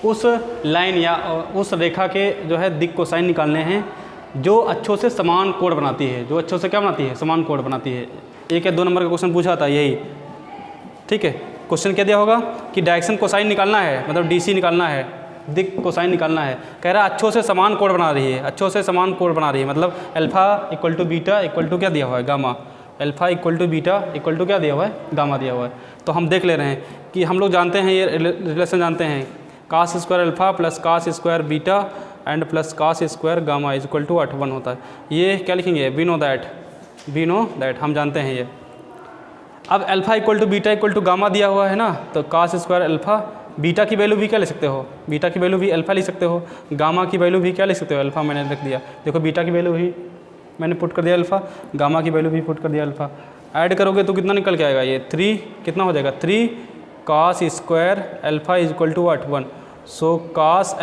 S1: उस लाइन या उस रेखा के जो है दिक् कोसाइन निकालने हैं जो अक्षों से समान कोण बनाती है, जो अक्षों से क्या बनाती है, समान कोण बनाती है। 1 या 2 नंबर का क्वेश्चन पूछा था यही। ठीक है, क्वेश्चन क्या दिया होगा कि डायरेक्शन कोसाइन निकालना है, मतलब डीसी निकालना है, दिक् कोसाइन निकालना है। कह रहा है अक्षों से समान कोण बना रही है, अक्षों से समान कोण बना रही है, मतलब alpha equal to beta equal to क्या दिया हुआ है, gamma. Alpha equal to beta equal to क्या दिया हुआ है, गामा दिया हुआ है। तो हम देख ले रहे हैं कि हम लोग जानते हैं, ये रिलेशन जानते हैं, cos square alpha plus cos square beta and plus cos square gamma is equal to 1 होता है। ये क्या लिखेंगे, वी नो दैट, हम जानते हैं ये। अब alpha equal to beta equal to gamma दिया हुआ है ना, तो कास स्क्वायर अल्फा, बीटा की वैल्यू भी क्या ले सकते हो, बीटा की वैल्यू भी अल्फा लिख सकते हो, गामा की वैल्यू भी क्या लिख सकते हो, अल्फा मैंने रख दिया। देखो बीटा की वैल्यू भी मैंने पुट कर दिया अल्फा, गामा की वैल्यू भी पुट कर दिया अल्फा। ऐड करोगे तो कितना निकल के आएगा, ये 3 कितना हो जाएगा, 3 cos square alpha is equal to 1। So cos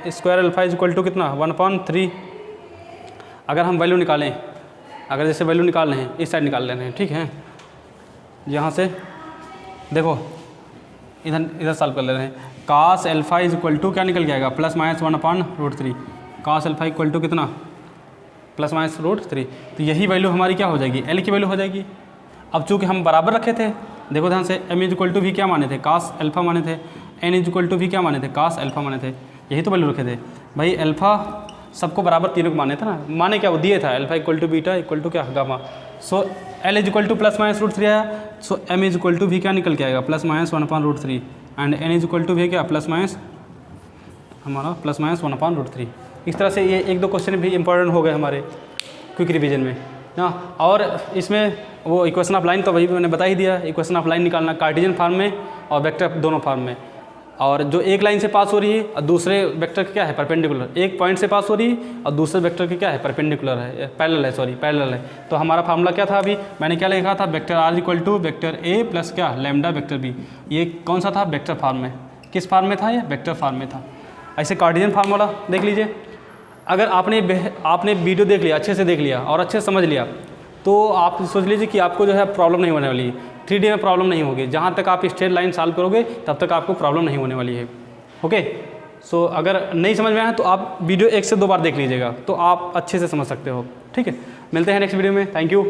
S1: square alpha is equal to कितना, 1/3। अगर हम वैल्यू निकालें, अगर जैसे वैल्यू निकाल रहे हैं, इस साइड निकाल लेना है, ठीक है। यहाँ से देखो इधर सॉल्व कर ले रहे हैं। Cos alpha is equal to क्या निकल के आएगा, +-1/√3। कास अल्फा इक्वल टू कितना, +-√3। तो यही वैल्यू हमारी क्या हो जाएगी, एल की वैल्यू हो जाएगी। अब चूँकि हम बराबर रखे थे, देखो ध्यान से, m इज इक्वल टू भी क्या माने थे, कास अल्फा माने थे, n इज इक्वल टू भी क्या माने थे, कास अल्फा माने थे। यही तो वैल्यू रखे थे भाई, अल्फा सबको बराबर तीनों को माने थे ना, माने क्या वो दिए था, alpha equal to beta equal to क्या gamma. So l is equal to +-√3 आया, so m is equal to भी क्या निकल के आएगा, +-1/√3 and n is equal to भी क्या हमारा +-1/√3। इस तरह से ये 1-2 क्वेश्चन भी इंपॉर्टेंट हो गए हमारे क्विक रिवीजन में ना। और इसमें वो इक्वेशन ऑफ लाइन तो वही मैंने बता ही दिया, इक्वेशन ऑफ लाइन निकालना कार्टेशियन फॉर्म में और वेक्टर दोनों फॉर्म में। और जो एक लाइन से पास हो रही है और दूसरे वेक्टर के क्या है, परपेंडिकुलर, एक पॉइंट से पास हो रही है और दूसरे वेक्टर के क्या है, परपेंडिकुलर है, पैरेलल है। तो हमारा फार्मूला क्या था, अभी मैंने क्या लिखा था, vector r equal to vector a plus क्या लैम्डा वेक्टर बी। ये कौन सा था, वेक्टर फॉर्म में। किस फॉर्म में था, ये वेक्टर फॉर्म में था। ऐसे कार्टेशियन फार्मूला देख लीजिए। अगर आपने वीडियो देख लिया, अच्छे से देख लिया और अच्छे से समझ लिया, तो आप सोच लीजिए कि आपको जो है प्रॉब्लम नहीं होने वाली, 3D में प्रॉब्लम नहीं होगी। जहाँ तक आप स्ट्रेट लाइन सॉल्व करोगे तब तक आपको प्रॉब्लम नहीं होने वाली है। ओके, सो अगर नहीं समझ में आया तो आप वीडियो 1 से 2 बार देख लीजिएगा, तो आप अच्छे से समझ सकते हो। ठीक है, मिलते हैं नेक्स्ट वीडियो में। Thank you.